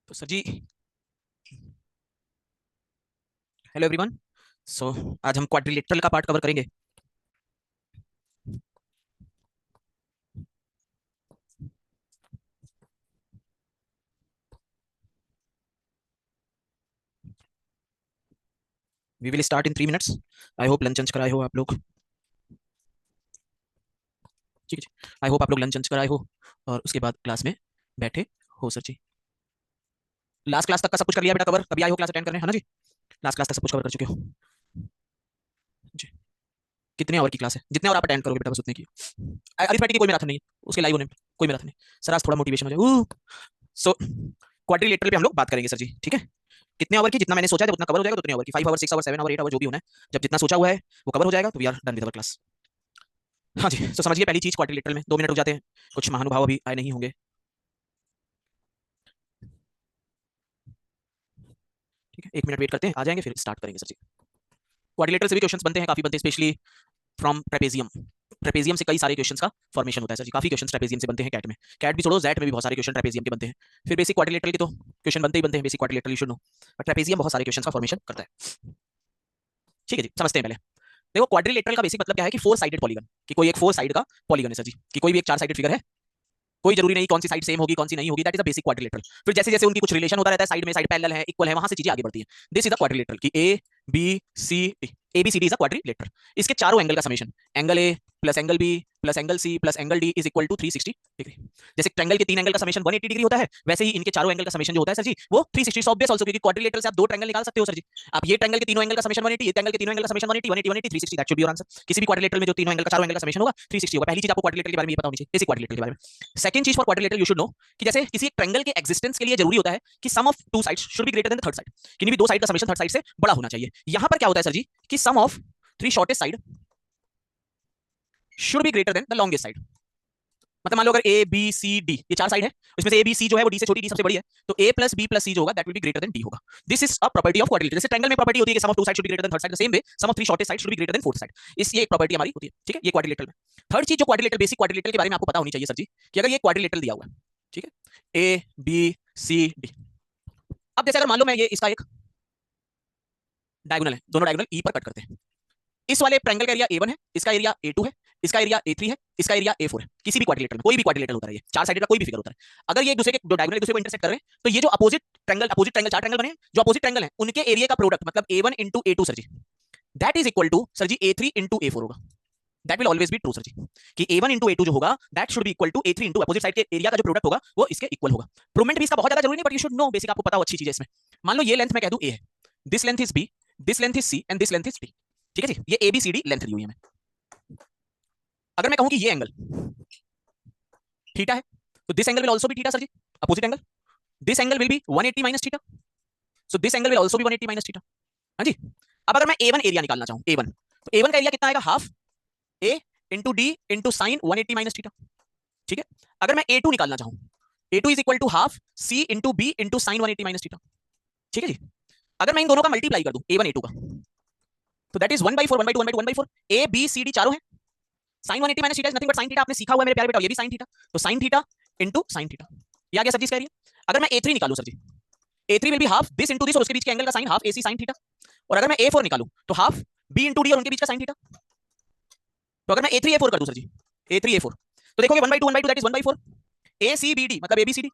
तो सर जी, hello everyone. So आज हम क्वाड्रिलेटरल का पार्ट कवर करेंगे। We will start in 3 minutes. I hope lunch कराए हो आप लोग। ठीक है, आई होप आप लोग लंच कराए हो और उसके बाद क्लास में बैठे हो। सर जी, लास्ट क्लास तक का सब कुछ कर लिया बेटा कवर? अभी आई हो क्लास अटेंड करने, है ना जी? लास्ट क्लास तक सब कुछ कवर कर चुके हो जी। कितने आवर की क्लास है? जितने आवर आप अटेंड करोगे बेटा बस उतने की। अरिथमेटिक की कोई मैराथन नहीं है, उसके लाइव होने में कोई मैराथन नहीं। सर आज थोड़ा मोटिवेशन हो जाए। सो क्वाड्रिलेटरल पे हम लोग बात करेंगे सर जी, ठीक है? कितने आवर की? जितना मैंने सोचा है जब उतना कवर हो जाएगा तो उतने आवर की, 5 आवर, 6 आवर, 7 आवर, 8 आवर जो भी होना है, जब जितना सोचा हुआ है वो कवर हो जाएगा तो we are done with our class. हाँ जी, तो समझिए पहली चीज क्वाड्रिलेटरल में 2 मिनट रुक जाते हैं, कुछ महानुभाव अभी आए नहीं होंगे। ठीक है, 1 मिनट वेट करते हैं, आ जाएंगे फिर स्टार्ट करेंगे सर जी। क्वाड्रिलेटरल से भी क्वेश्चंस बनते हैं, काफी बनते हैं, स्पेशली फ्रॉम ट्रेपेजियम। ट्रेपेजियम से कई सारे क्वेश्चंस का फॉर्मेशन होता है सर जी, काफी क्वेश्चंस ट्रेपेजियम से बनते हैं कैट में। कैट भी छोड़ो, जेट में भी बहुत सारे क्वेश्चन ट्रेपेजियम के बनते हैं। फिर बेसिक क्वाड्रिलेटरल के तो क्वेश्चन बनते ही बनते हैं, basic quadrilateral you should no, but trapezium बहुत सारे क्वेश्चंस का फॉर्मेशन करता है। ठीक है जी, समझते हैं पहले। देखो क्वाड्रिलेटरल का बेसिक मतलब क्या है कि 4 साइडेड पॉलीगन, कि कोई एक 4 साइड का पॉलीगन है सर जी, कि कोई भी एक 4 साइडेड फिगर है, कोई जरूरी नहीं कौन सी साइड सेम होगी कौन सी नहीं होगी, that is a basic quadrilateral. फिर जैसे जैसे उनकी कुछ रिलेशन होता रहता है, साइड में साइड पैरेलल है, इक्वल है, वहां से चीजें आगे बढ़ती हैं। दिस इज अ क्वाड्रिलेटरल की A B C D, A B C D is a quadrilateral. इसके चारों एंगल का समेशन, angle A plus angle B plus angle C plus angle D is equal to 360 degree. जैसे triangle के 3 angle का summation 180 degree होता है, वैसे ही इनके चारों एंगल का समेशन जो होता है सर जी वो 360 ऑब्वियस आल्सो, क्योंकि क्वाड्रिलेटरल से आप 2 ट्रायंगल निकाल सकते हो सर जी। आप ये ट्रायंगल के तीनों एंगल का समेशन 180, ये ट्रायंगल के तीनों एंगल का summation 180, 180, 180, 360, that should be your answer. किसी भी क्वाड्रिलेटरल में जो तीनों एंगल का चारों एंगल का समेशन होगा 360 होगा। पहली चीज आपको क्वाड्रिलेटरल के बारे में ये पता होनी चाहिए, बेसिक क्वाड्रिलेटरल के बारे में। सेकंड चीज for quadrilateral you should no कि जैसे किसी एक ट्रायंगल के एग्जिस्टेंस के लिए जरूरी होता है कि sum of 2 sides should be greater than the third side, किन्हीं भी 2 साइड का समेशन थर्ड साइड से बड़ा होना चाहिए। यहां पर क्या होता है सर जी कि sum of 3 shortest side should be greater than the longest side. मतलब मान लो अगर ए बी सी डी ये 4 साइड है, उसमें से ए बी सी जो है वो डी से छोटी, डी सबसे बड़ी है, तो A plus B plus C जो होगा that will be greater than D होगा। This is a property of quadrilateral. जैसे ट्रायंगल में प्रॉपर्टी होती है कि sum of 2 side should be greater than third side, the same way sum of 3 shortest side should be greater than fourth side. इस ये एक property हमारी होती है, ठीक है? ये क्वाड्रिलेटरल में। थर्ड चीज जो क्वाड्रिलेटरल, बेसिक क्वाड्रिलेटरल के बारे में आपको पता होनी चाहिए सर जी, कि अगर ये क्वाड्रिलेटरल दिया हुआ है, ठीक है, ए बी सी डी। अब जैसे अगर मान लो मैं ये इसका एक डायगोनल है, दोनों डायगोनल ई पर कट करते हैं। इस वाले ट्रायंगल का एरिया A1 है, इसका एरिया A2 है, इसका एरिया A3 है, इसका एरिया A4 है। किसी भी क्वाड्रिलेटरल में, कोई भी क्वाड्रिलेटरल होता है, ये 4 साइडेड का कोई भी फिगर होता है, अगर ये एक दूसरे के जो डायगोनल एक दूसरे को इंटरसेक्ट कर रहे हैं, तो ये जो अपोजिट ट्रायंगल 4 ट्रायंगल बने, जो अपोजिट ट्रायंगल है उनके एरिया का प्रोडक्ट मतलब A1 into A2 sir ji, that is equal to sir जी A3 इंटू A4 होगा। That will always be true sir जी, कि A1 इंटू A2 जो होगा that should be equal to A3 into opposite side के area का जो product होगा वो इसके इक्वल होगा। प्रूवमेंट भी इसका बहुत ज्यादा जरूरी नहीं, but you should no, basic आपको पता हो, अच्छी चीज है इसमें। मान लो ये लेंथ मैं कह दूं A है, this length is B, this length is C and this length is D। ठीक है जी, ये ABCD लेंथ दी हुई है। अगर मैं कहूं कि ये एंगल थीटा है, तो this angle will also be theta sir जी, opposite angle. This angle will be 180 minus theta, so this angle will also be 180 minus theta. हाँ जी। अब अगर मैं A1 एरिया निकालना चाहूं, A1, तो A1 का एरिया कितना आएगा? Half A into D into sine 180 minus theta. ठीक है। अगर मैं A2 निकालना चाहूं, A2 is equal to half C into B into sine 180 minus theta. ठीक है जी। अगर मैं इन दोनों का मल्टीप्लाई कर दूं A1 A2 का, तो that is 1/4 1/2 1/2 1/4, A B C D चारों हैं। Sine 180 minus theta is nothing but sine theta, आपने सीखा हुआ है मेरे प्यारे बेटा, ये भी साइन थीटा, तो sine theta into sine theta. ये आ गया सर जी इसका एरिया। अगर मैं A3 निकालूं सर जी, A3 will be half this into this और उसके बीच के एंगल का sine half AC sine theta. और अगर मैं A4 निकालूं तो हाफ B इंटू डी और उनके बीच का साइन थीटा। तो अगर मैं A3 A4 कर दूं सर जी, A3 A4, तो देखोगे 1/2 1/2 दैट इज 1/4 ACBD मतलब ABCD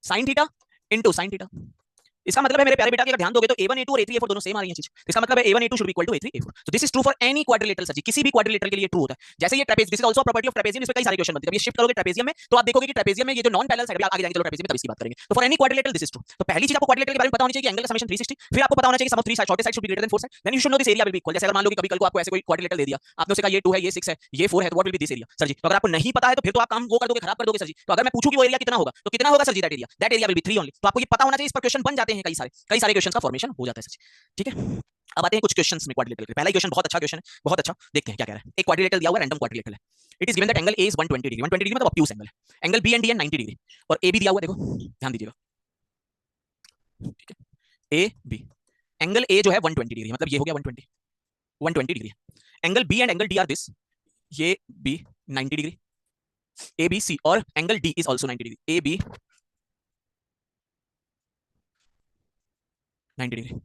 sign theta into sine theta. इसका मतलब है मेरे प्यारे बेटा कि अगर ध्यान दोगे तो A1 A2 और A3 A4 दोनों सेम आ रही है चीज। इसका मतलब है A1 A2 should be equal to A3 A4। तो this is true for any quadrilateral sir जी, किसी भी क्वाड्रिलेटरल के लिए ट्रू होता है। जैसे ये trapeze, this is also property of trapezium, इसमें कई सारे क्वेश्चन बनते हैं। अब ये शिफ्ट करोगे ट्रेपेजियम में तो आप देखोगे कि ट्रेपेजियम में ये जो नॉन पैरेलल साइड, आगे जाएंगे चलो ट्रेपेजियम में तब इसकी बात करेंगे। तो for any quadrilateral this is true. तो पहली चीज आपको क्वाड्रिलेटरल के बारे में पता होनी चाहिए कि एंगल का समेशन 360, फिर आपको पता होना चाहिए कि sum of 3 side shortest side should be greater than fourth side, then you should know this area will be equal. जैसे अगर मान लो कि कभी कल को आपको ऐसे कोई क्वाड्रिलेटरल दे दिया, आपने उसे कहा ये 2 है, ये 6 है, ये 4 है, तो what will be this area sir जी? तो अगर आपको नहीं पता है तो फिर तो आप काम वो कर दोगे, खराब कर दोगे सर जी। तो अगर मैं पूछूं कि वो एरिया कितना होगा तो कितना होगा sir ji? That area will be 3 only. तो आपको ये पता होना चाहिए, इस पर क्वेश्चन बन जाते हैं, कई सारे क्वेश्चन का फॉर्मेशन हो जाता है सर जी। ठीक है, अब आते हैं कुछ क्वेश्चंस में क्वाड्रिलेटरल के। पहला क्वेश्चन बहुत अच्छा क्वेश्चन है, बहुत अच्छा, देखते हैं क्या कह रहा है। एक क्वाड्रिलेटरल दिया हुआ है, रैंडम क्वाड्रिलेटरल है। It is given that angle A is 120 degree, 120 degree मतलब ऑब्ट्यूज एंगल है। Angle B and D and 90 degree, और ए बी दिया हुआ, देखो ध्यान दीजिएगा, ठीक है, ए बी। एंगल ए जो है 120 डिग्री, मतलब ये हो गया 120 degree. Angle B and angle D are this, ये B 90 degree, A B C, और angle D is also 90 degree, A B 90 degree.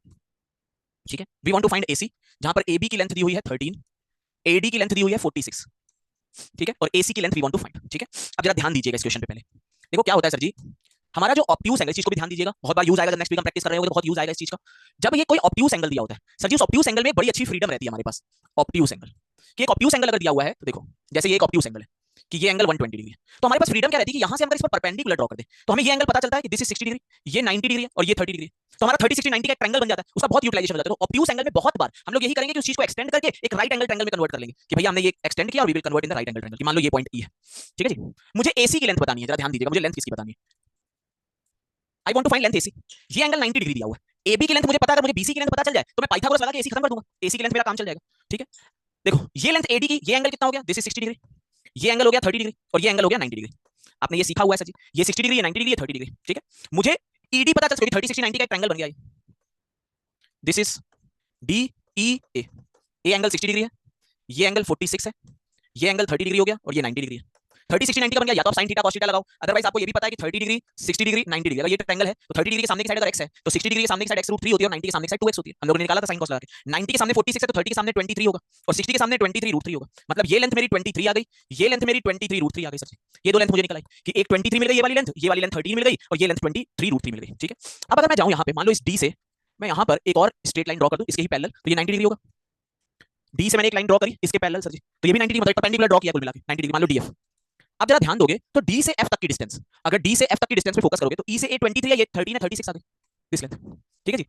ठीक है, we want to find AC, जहां पर एबी की लेंथ दी हुई है 13, एडी की लेंथ दी हुई है 46। ठीक है, और एसी की length we want to find. ठीक है, अब जरा ध्यान दीजिएगा इस क्वेश्चन पे। पहले देखो क्या होता है सर जी, हमारा जो ऑब्ट्यूस एंगल, इस चीज को भी ध्यान दीजिएगा, बहुत बार यूज आएगा, जब नेक्स्ट वीक हम प्रैक्टिस कर रहे होंगे तो बहुत यूज आएगा इस चीज का। जब ये कोई ऑब्ट्यूस एंगल दिया होता है सर जी, उस ऑब्ट्यूस एंगल में बड़ी अच्छी फ्रीडम रहती है हमारे पास। ऑब्ट्यूस एंगल कि एक ऑब्ट्यूस एंगल अगर दिया हुआ है तो देखो, जैसे ये एक ऑब्ट्यूस एंगल है कि ये एंगल 120 डिग्री है, तो हमारे पास फ्रीडम क्या रहती है कि यहां से हम अगर इस पर परपेंडिकुलर ड्रॉ कर दे तो हमें ये एंगल पता चलता है कि दिस इज 60 डिग्री, ये 90 डिग्री है और ये 30 डिग्री। तो हमारा 30 60 90 का एक ट्रायंगल बन जाता है, उसका बहुत यूटिलाइजेशन हो जाता है। तो ऑब्ट्यूस एंगल में बहुत बार हम लोग यही करेंगे कि उस चीज को एक्सटेंड करके एक राइट एंगल ट्रायंगल में कन्वर्ट कर लेंगे कि भैया हमने ये एक्सटेंड किया और we will convert in the right angle triangle, कि मान लो ये पॉइंट ई है। ठीक है जी, मुझे एसी की लेंथ बतानी है, जरा ध्यान दीजिएगा, मुझे लेंथ किसकी बतानी है। I want to find length AC, ये एंगल 90 डिग्री दिया हुआ है, एबी की लेंथ मुझे पता है, अगर मुझे बीसी की लेंथ पता चल जाए तो मैं पाइथागोरस लगा के एसी खत्म कर दूंगा, एसी की लेंथ मेरा काम चल जाएगा। ठीक है, देखो ये लेंथ एडी की, ये एंगल कितना हो गया, दिस इज 60 डिग्री, ये एंगल हो गया 30 डिग्री और ये एंगल हो गया 90 डिग्री। आपने ये सीखा हुआ है सर जी, ये 60 डिग्री, ये 90 डिग्री, ये 30 डिग्री। ठीक है, मुझे ईडी पता चल, क्योंकि 30 60 90 का एक ट्रायंगल बन गया ये, this is D E A angle 60 degree है, ये एंगल 46 है, ये एंगल 30 डिग्री हो गया और ये 90 डिग्री है। 30 60 90 का बन गया, या तो आप sin थीटा cos थीटा लगाओ, अदरवाइज आपको ये भी पता है कि 30 डिग्री 60 डिग्री 90 डिग्री, अगर ये ट्रायंगल है तो 30 डिग्री के सामने की साइड अगर x है तो 60 डिग्री के सामने की साइड x √3 होती है और 90 के सामने की साइड 2x होती है। हम लोगों ने निकाला था sin cos लगा के, 90 के सामने 46 है तो 30 के सामने 23 होगा और 60 के सामने 23 √3 होगा, मतलब ये लेंथ मेरी 23 आ गई, ये लेंथ मेरी 23 √3 आ गई सर। ये दो लेंथ मुझे निकल आई कि एक 23 मिल गई, ये वाली लेंथ 13 मिल गई और ये लेंथ 23 √3 मिल गई। ठीक है, अब अगर मैं जाऊं यहाँ पे, मान लो इस d से मैं यहाँ पर एक और स्ट्रेट लाइन ड्रॉ कर दूं इसके ही पैरेलल, तो ये 90 डिग्री होगा। डी से मैंने एक लाइन ड्रॉ करी इसके पैरेलल सर जी, तो ये भी 90 डिग्री, मतलब परपेंडिकुलर ड्रॉ किया कुल मिला के 90 डिग्री, मान लो डीएफ। अब जरा ध्यान दोगे तो डी से एफ तक की डिस्टेंस, अगर डी से एफ तक की डिस्टेंस पे फोकस करोगे तो ई से ए 23 है, ये 13 है, 36 आ गई दिस लेंथ। ठीक है जी,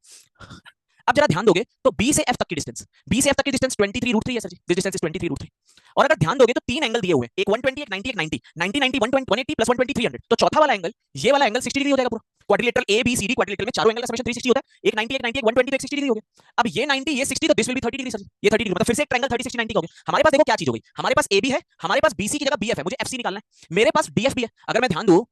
अब जरा ध्यान दोगे तो बी से एफ तक की डिस्टेंस, बी से एफ तक की डिस्टेंस 23 √3 है सर जी, दिस डिस्टेंस इज 23 √3। और अगर ध्यान दोगे तो तीन एंगल दिए हुए हैं, एक 120 एक 90 एक 90 90 90 120 180 प्लस 120 300, तो चौथा वाला एंगल, ये वाला एंगल 60 डिग्री हो जाएगा पूरा। Quadrilateral A B C D quadrilateral में चारों एंगल का समेशन 360 होता है, एक 90 एक 90 एक 120 तो एक 60 डिग्री हो गया। अब ये 90 ये 60 तो this will be 30 degree sir, ये 30 डिग्री, मतलब फिर से एक ट्रायंगल 30 60 90 का हो गया। हमारे पास देखो क्या चीज हो गई, हमारे पास एबी है, हमारे पास बीसी की जगह बीएफ है, मुझे एफसी निकालना है, मेरे पास डीएफ भी है। अगर मैं ध्यान दूं,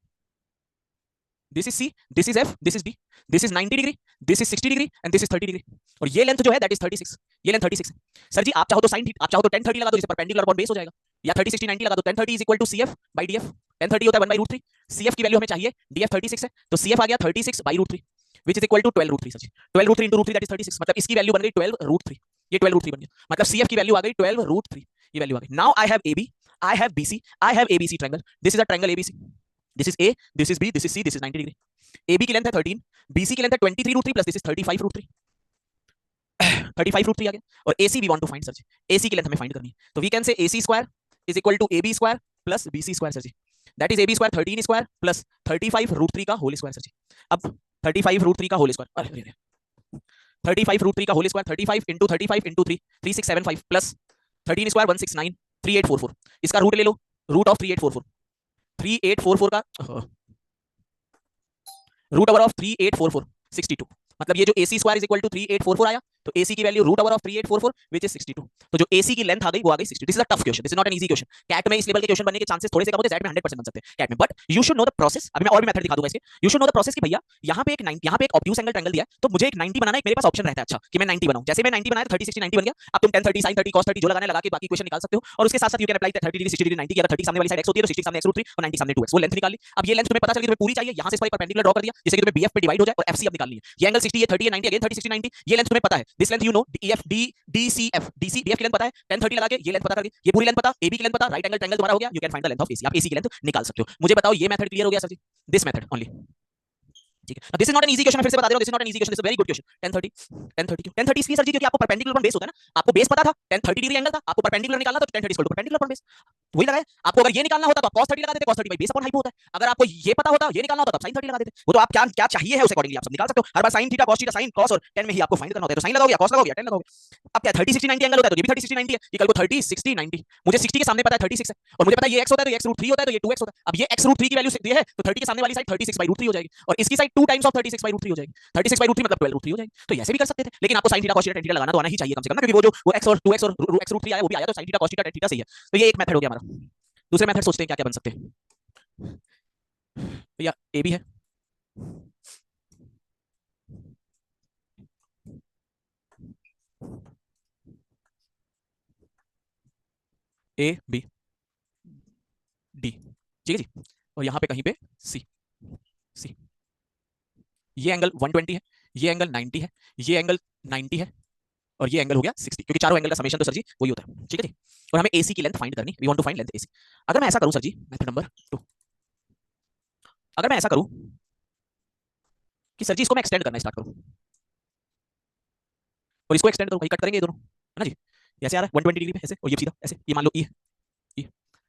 this is C, this is F, this is D, this is 90 degree, this is 60 degree and this is 30 degree, और ये लेंथ जो है दैट इज 36, ये लेंथ 36 है सर जी। आप चाहो तो साइन, आप चाहो तो tan 30 लगा दो, जिससे परपेंडिकुलर अपॉन बेस हो जाएगा, या 30 60 90 लगा दो, tan 30 is equal to cf by df, tan 30 होता है 1/√3, cf की वैल्यू हमें चाहिए, df 36 है तो cf आ गया 36 by √3 which is equal to 12 √3 sir जी, 12 √3 into √3 दैट इज 36, मतलब इसकी वैल्यू बन गई 12 √3, ये 12 √3 बन गया, मतलब cf की वैल्यू आ गई 12 √3, ये वैल्यू आ गई। Now I have ab, I have bc, I have abc triangle, this is a triangle abc, this is a, this is b, this is c, this is 90 degree. AB की length है 13, BC की length है 23 √3 plus this is 35 √3, 35 √3 आ गया, और AC we want to find sir जी, AC की length हमें find करनी है, तो we can say AC square is equal to AB square plus BC square sir ji, that is AB square 13 square plus 35 √3 का whole square sir जी। अब 35 √3 का whole square, अरे 35 √3 का whole square, 35 into 35 into 3 3675 plus 13 square 169 3844, इसका root ले लो, root of 3844, 3844 का root over of 3844 62, मतलब ये जो AC square is equal to 3844 आया, तो AC की value root over of 3844 which is 62, तो जो AC की लेंथ आ गई वो आ गई 60। This is a tough question, this is not an easy question. CAT में इस लेवल के क्वेश्चन बनने के चांसेस थोड़े से कम होते हैं, जेड में 100% बन सकते हैं कैट में, but you should know the process. अभी मैं और भी मेथड दिखा दूंगा इसके, you should know the process कि भैया यहाँ पे एक 90, यहाँ पे एक ऑब्ट्यूस एंगल ट्रायंगल दिया है, तो मुझे एक 90 बनाना है, मेरे पास ऑप्शन रहता है अच्छा कि मैं 90 बनाऊं, जैसे मैं 90 बनाया तो 30 60 90 बन गया। अब तुम tan 30 sin 30 cos 30 जो लगाने लगा के बाकी क्वेश्चन निकाल सकते हो, और उसके साथ साथ you can apply 30 degree 60 degree 90 की, अगर 30 सामने वाली साइड x होती है तो 60 सामने x √3 और 90 सामने 2x, वो लेंथ निकाल ली। अब ये लेंथ तुम्हें पता चल गई, तुम्हें पूरी चाहिए, यहाँ से इस पर एक परपेंडिकुलर ड्रॉ कर दिया जिससे कि तुम्हें BF पे डिवाइड हो जाए, और FC अब निकालनी है। ये एंगल 60 ये 30 है 90, अगेन 30 60 90, ये लेंथ तुम्हें पता है, this length you know, EF D DCF DC DF की लेंथ पता है, tan 30 लगा के ये लेंथ पता कर दी, ये पूरी लेंथ पता, AB की लेंथ पता, राइट एंगल ट्रायंगल तुम्हारा हो गया, you can find the length of AC, आप AC की लेंथ निकाल सकते हो। मुझे बताओ ये मेथड क्लियर हो गया सर जी, दिस मेथड ओनली। ठीक है, this is not an easy question, मैं फिर से बता दे रहा हूं, this is not an easy question, this is very good question. 1030 1030 क्यों 1030 इसलिए सर जी क्योंकि आपको परपेंडिकुलर अपॉन बेस होता है ना, आपको बेस पता था 10 30 डिग्री एंगल था, आपको परपेंडिकुलर निकालना था तो 10 30 equal to perpendicular upon base, वही लगाया। आपको अगर ये निकालना होता तो आप cos 30 लगा देते, cos 30 by base upon hypo होता है। अगर आपको ये पता होता, ये निकालना होता तो sin 30 लगा देते, वो तो आप क्या क्या चाहिए है उस अकॉर्डिंगली आप सब निकाल सकते हो। हर बार sin theta cos theta sin cos और tan में ही आपको फाइंड करना होता है, तो sin लगाओगे या cos लगाओगे या tan लगाओगे। अब क्या 30 60 90 एंगल होता है तो ये भी 30 60 90 है, ये कल को 30 60 90, मुझे 60 के सामने पता है 36 है, और मुझे पता है ये x होता है तो ये x √3 होता है तो ये 2x होता है। अब ये x √3 की वैल्यू ये है तो 30 के सामने वाली साइड 36 बाई √3 हो जाएगी, और इसकी साइड 2 टाइम्स ऑफ 36 बाई √3 हो जाएगी, 36 बाई √3 मतलब 12 √3 हो जाएगी। तो ऐसे भी कर सकते थे, लेकिन आपको sin theta cos theta tan theta लगाना तो आना ही चाहिए कम से कम ना, क्योंकि वो जो वो x और 2x और x √3 आया वो भी आया तो sin theta cos theta tan theta सही है। तो ये एक मेथड हो गया हमारा। दूसरे मेथड सोचते हैं क्या क्या बन सकते हैं भैया। ए भी है, ए बी डी, ठीक है जी, और यहाँ पे कहीं पे सी सी ये एंगल 120 है, ये एंगल 90 है, ये एंगल 90 है, और ये एंगल हो गया 60, क्योंकि चारों एंगल का समेशन तो सर जी वही होता है। ठीक है जी। और हमें एसी की लेंथ फाइंड करनी, we want to find length AC. अगर मैं ऐसा करूं सर जी, मेथड नंबर 2, अगर मैं ऐसा करूं कि सर जी इसको मैं एक्सटेंड करना स्टार्ट करूं और इसको एक्सटेंड करूं, भाई कट करेंगे ये दोनों, है ना जी। ऐसे आ रहा है 120 डिग्री पे ऐसे, ये सीधा ऐसे, ये मान लो ये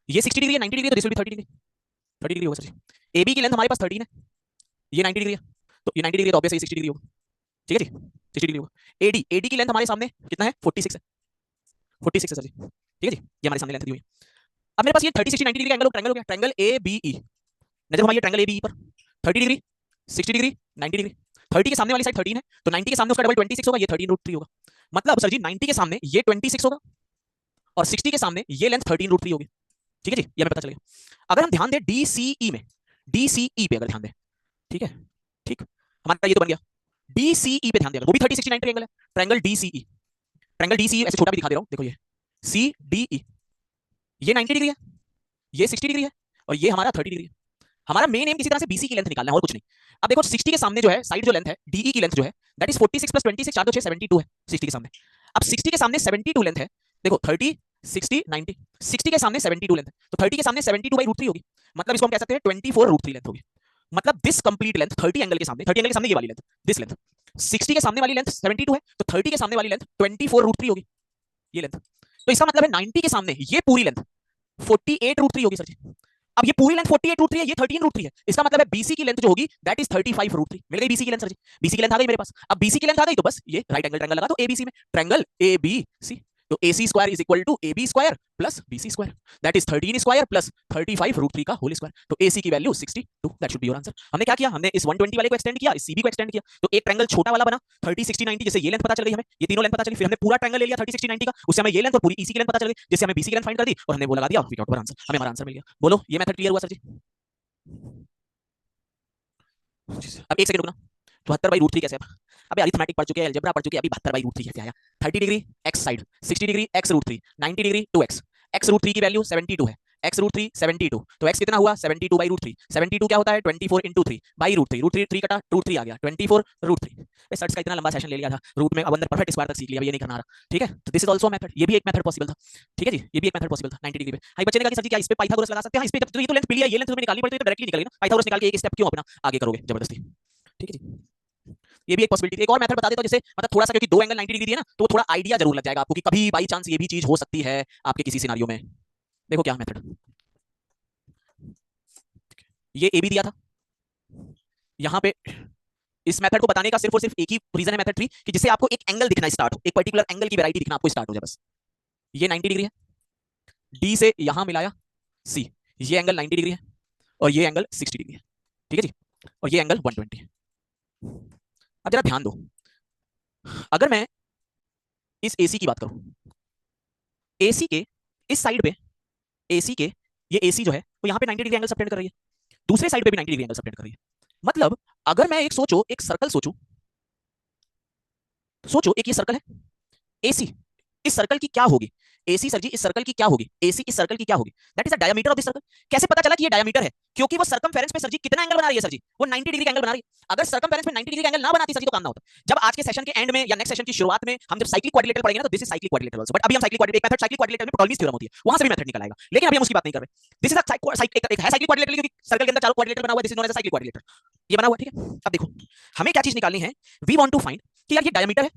ये 60 डिग्री है, 90 डिग्री है, तो this will be 30 degree, 30 degree होगा सर जी। एबी की लेंथ हमारे पास 13 है, ये 90 डिग्री है, तो ये 90 डिग्री तो ऑब्वियसली 60 डिग्री होगा। ठीक है जी, 60 डिग्री होगा। एडी, एडी की लेंथ हमारे सामने कितना है, 46 है, 46 है सर जी। ठीक है जी, ये हमारे सामने लेंथ दी हुई है। अब मेरे पास ये 30 60 90 डिग्री का एंगल ट्रायंगल हो गया, ट्रायंगल ए बी ई। नजर घुमाइए ट्रायंगल ए बी ई पर, 30 डिग्री, 60 डिग्री, 90 डिग्री। 30 के सामने वाली साइड 13 है, तो 90 के सामने उसका डबल 26 होगा, ये 13√3 होगा। मतलब सर जी 90 के सामने ये 26 होगा और 60 के सामने ये लेंथ 13√3 होगी। ठीक है जी, ये हमें पता चलेगा। अगर हम ध्यान दें डीसीई में, डीसीई पे अगर ध्यान दें, ठीक है, ठीक, हमारा ये तो बन गया। डीसीई पे ध्यान देगा, वो भी 30 60 90 एंगल है, ट्रायंगल डीसीई। ट्रायंगल डीसीई ऐसे छोटा भी दिखा दे रहा हूं, देखो ये सी डी ई, ये 90 डिग्री है, ये 60 डिग्री है, और ये हमारा 30 डिग्री है। हमारा मेन एम किसी तरह से बीसी की लेंथ निकालना है और कुछ नहीं। अब देखो 60 के सामने जो है साइड जो लेंथ है डीई की लेंथ जो है दैट इज 46 + 26 4 2 6 72 है 60 के सामने। अब 60 के सामने 72 लेंथ है, देखो 30 60 90, 60 के सामने 72 लेंथ है, तो 30 के सामने 72/√3 होगी, मतलब इसको हम कह सकते हैं 24√3 लेंथ होगी। मतलब दिस कंप्लीट लेंथ 30 एंगल के सामने, 30 एंगल के सामने ये वाली लेंथ, दिस लेंथ 60 के सामने वाली लेंथ 72 है, तो 30 के सामने वाली लेंथ 24√3 होगी, ये लेंथ। तो इसका मतलब है 90 के सामने ये पूरी लेंथ 48√3 होगी सर जी। अब ये पूरी लेंथ 48√3 है, ये 13√3 है, इसका मतलब है बीसी की लेंथ जो होगी दैट इज 35√3। मिल गई बीसी की लेंथ सर जी, बीसी की लेंथ आ गई मेरे पास। अब बीसी की लेंथ आ गई तो बस ये राइट एंगल ट्रायंगल लगा दो एबीसी में, ट्रायंगल एबीसी। तो AC square is equal to AB square plus BC square, that is 13 square plus 35√3 का होल स्क्वायर। तो AC की value 62, that should be your answer. हमने क्या किया, हमने इस 120 वाले को एक्सटेंड किया, इस CB को एक्सटेंड किया, तो एक ट्रायंगल छोटा वाला बना 30 60 90, जैसे ये लेंथ पता चल गई हमें, ये तीनों लेंथ पता चली, फिर हमने पूरा ट्रायंगल ले लिया 30 60 90 का, उससे हमें ये लेंथ और पूरी EC की लेंथ पता चल गई, जिससे हमें BC की लेंथ फाइंड कर दी और हमने वो लगा दिया, फिर आउट आंसर, हमें हमारा आंसर मिल गया। बोलो ये मेथड क्लियर हुआ सर जी? अब एक सेकंड रुकना, 72/√3 कैसे? अबे अरिथमेटिक पढ़ चुके हैं, अलजेब्रा पढ़ चुके हैं, अभी 72/√3 कैसे आया? 30 degree x side, 60 degree x√3, 90 degree 2x, x√3 की वैल्यू 72 है, x√3 72, तो x कितना हुआ 72/√3, 72 क्या होता है 24 × 3/√3, √3 कटा √3 आ गया 24√3। इस सर्च का इतना लंबा सेशन ले लिया था रूट में, अब अंदर परफेक्ट स्क्वायर तक सीख लिया, ये नहीं करना आ रहा। ठीक है, तो दिस इज आल्सो मेथड, ये भी एक मेथड पॉसिबल था। ठीक है जी, ये भी एक मेथड पॉसिबल था 90 डिग्री पे। हां बच्चे ने कहा कि सर जी क्या इस पे पाइथागोरस लगा सकते हैं? हां इस पे जब तो ये तो लेंथ मिली है, ये लेंथ तुम्हें निकालनी पड़ती है तो डायरेक्टली निकलेगी ना, पाइथागोरस निकाल के एक स्टेप क्यों अपना आगे करोगे जबरदस्ती। ठीक है जी, ये भी एक पॉसिबिलिटी। एक और मेथड बता देता हूं, जैसे मतलब थोड़ा सा, क्योंकि दो एंगल 90 डिग्री दिए ना, तो थोड़ा आइडिया जरूर लग जाएगा आपको कि कभी बाई चांस ये भी चीज हो सकती है आपके किसी सिनेरियो में। देखो क्या मेथड, ये ए बी दिया था यहां पे, इस मेथड को बताने का सिर्फ और सिर्फ एक ही रीजन है मेथड 3, कि जिससे आपको एक एंगल दिखना स्टार्ट हो, एक पर्टिकुलर एंगल की वैरायटी दिखना आपको स्टार्ट हो जाए बस। ये 90 डिग्री है, डी से यहां मिलाया सी, ये एंगल 90 डिग्री है और ये एंगल 60 डिग्री है। ठीक है जी, और ये एंगल 120 है। अब जरा ध्यान दो, अगर मैं इस एसी की बात करूं, एसी के इस साइड पे, एसी के ये एसी जो है वो यहाँ पे 90 डिग्री एंगल सबटेंड कर रही है, दूसरे साइड पे भी 90 डिग्री एंगल सबटेंड कर रही है। मतलब अगर मैं एक सोचो, एक सर्कल सोचूं, सोचो एक ये सर्कल है, एसी इस सर्कल की क्या होगी, एसी सर जी इस सर्कल की क्या होगी, एसी इस सर्कल की क्या होगी, that is the diameter of this circle. कैसे पता चला कि ये डायमीटर है? क्योंकि वो सर्कमफेरेंस पे सर जी कितना एंगल बना रही है सर जी, वो 90 डिग्री का एंगल बना रही है। अगर सर्कमफेरेंस में 90 डिग्री का एंगल ना बनाती सर जी तो काम ना होता। जब आज के सेशन के एंड में या नेक्स्ट सेशन की शुरुआत में हम जब साइक्लिक क्वाड्रिलेटरल पढ़ेंगे ना, तो this is cyclic quadrilateral also, but अभी हम साइक्लिक क्वाड्रिलेटरल, एक मेथड साइक्लिक क्वाड्रिलेटरल में टॉलमीज थ्योरम होती है, वहां से भी मेथड निकल आएगा, लेकिन अभी हम उसकी बात नहीं कर रहे। दिस इज एक है साइक्लिक क्वाड्रिलेटरल, क्योंकि सर्कल के अंदर चारों क्वाड्रिलेटर बना हुआ है, this is known as a cyclic quadrilateral, ये बना हुआ है। ठीक है, अब देखो हमें क्या चीज निकालनी है, वी वांट टू फाइंड कि यार ये डायमीटर है,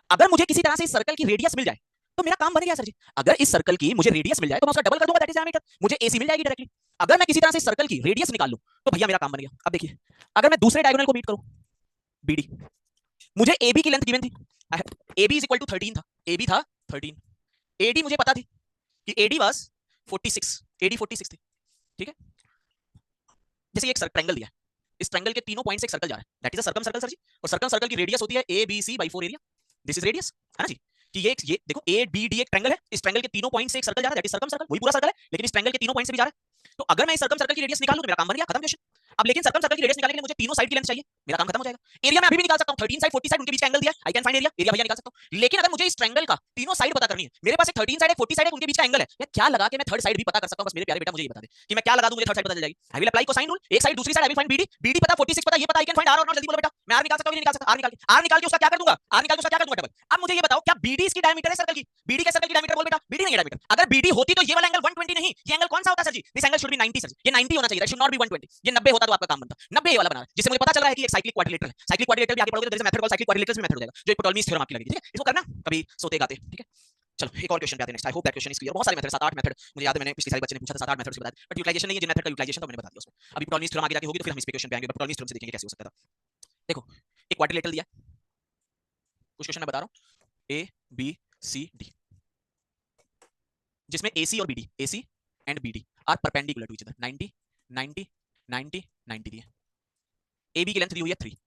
अगर मुझे किसी तरह से इस सर्कल की रेडियस मिल जाए तो मेरा काम बन गया सर जी। अगर इस सर्कल की मुझे रेडियस मिल जाए तो मैं उसका डबल कर दूंगा, दैट इज डायमीटर, मुझे एसी मिल जाएगी डायरेक्टली। अगर मैं किसी तरह से इस सर्कल की रेडियस निकाल लूं तो भैया मेरा काम बन गया। अब देखिए, अगर मैं दूसरे डायगोनल को मीट करूं, बीडी, मुझे एबी की लेंथ गिवन थी, एबी इज इक्वल टू 13 था, एबी था 13, एडी मुझे पता थी कि एडी वाज 46, एडी 46 थी। ठीक है, जैसे एक ट्रायंगल दिया है, इस ट्रायंगल के तीनों पॉइंट से एक सर्कल जा रहा है, that is a circumcircle sir जी, और सर्कम सर्कल की रेडियस होती है A B C by 4 area, this is radius, है ना जी। कि ये देखो ए बी डी एक ट्रायंगल है, इस ट्रायंगल के तीनों पॉइंट से एक सर्कल जा रहा है, दैट इज सर्कम सर्कल, वही पूरा सर्कल है लेकिन इस ट्रायंगल के तीनों पॉइंट से भी जा रहा है। तो अगर मैं इस सर्कम सर्कल की रेडियस निकाल लूं तो मेरा काम बन गया, खत्म क्वेश्चन। अब लेकिन सर्कम सर्कल की रेडियस निकालने के लिए मुझे तीनों साइड की लेंथ चाहिए, मेरा काम खत्म हो जाएगा। एरिया मैं अभी भी निकाल सकता हूं, 13 साइड 40 साइड उनके बीच का एंगल दिया है, आई कैन फाइंड एरिया, एरिया भैया निकाल सकता हूं। लेकिन अगर मुझे इस ट्रायंगल का तीनों साइड पता करनी है, मेरे पास एक 13 साइड है 40 साइड है उनके बीच का एंगल है, मैं क्या लगा के मैं थर्ड साइड भी पता कर सकता हूं? बस मेरे प्यारे बेटा मुझे ये बता दे कि मैं क्या लगा दूं मुझे थर्ड साइड पता चल जाएगी। I will apply cosine rule, एक साइड दूसरी side I will find BD, BD पता 46 पता ये पता, I can find R or not. जल्दी बोलो बेटा, मैं आर निकाल सकता हूं नहीं निकाल सकता? आर निकाल के उसका क्या कर दूंगा? आर निकाल के उसका क्या कर दूंगा डबल। अब मुझे ये बताओ क्या बीडी इसकी डायमीटर है सर्कल की? बीडी के सर्कल की डायमीटर बोल बेटा, बीडी नहीं है डायमीटर। अगर बीडी होती तो ये वाला एंगल 120 नहीं, ये एंगल कौन सा होता सर जी? This angle should be 90 sir जी, ये 90 होना चाहिए, दैट शुड नॉट बी 120। ये 90 होता तो आपका काम बनता, 90 ये वाला बना, जिससे मुझे पता चल रहा है कि एक साइक्लिक क्वाड्रिलेटरल है। साइक्लिक क्वाड्रिलेटरल भी आगे पढ़ोगे तो there is a method called cyclic quadrilaterals में मेथड हो जाएगा, जो एक टॉलमीज थ्योरम आपकी लगेगी, ठीक है? इसको करना कभी सोते गाते, ठीक है? चलो एक और क्वेश्चन पे आते हैं next. I hope that question is clear. बहुत सारे मेथड, 7-8 मेथड मुझे याद है, मैंने पिछली सारी बच्चे ने पूछा था 7-8 मेथड्स बताए, बट यूटिलाइजेशन नहीं है, जिन मेथड का यूटिलाइजेशन तो मैंने बता दिया उसमें। अभी टॉलमीज थ्योरम आगे जाके होगी तो फिर हम इस पे क्वेश्चन पे आएंगे, बट टॉलमीज थ्योरम से देखेंगे कैसे हो सकता था। देखो एक क्वाड्रिलेटरल दिया, कुछ क्वेश्चन मैं बता रहा हूं, ए बी सी डी, जिसमें AC और BD, AC and BD are perpendicular to each other, 90 90 90 90 दिए। AB की लेंथ दी हुई है 3,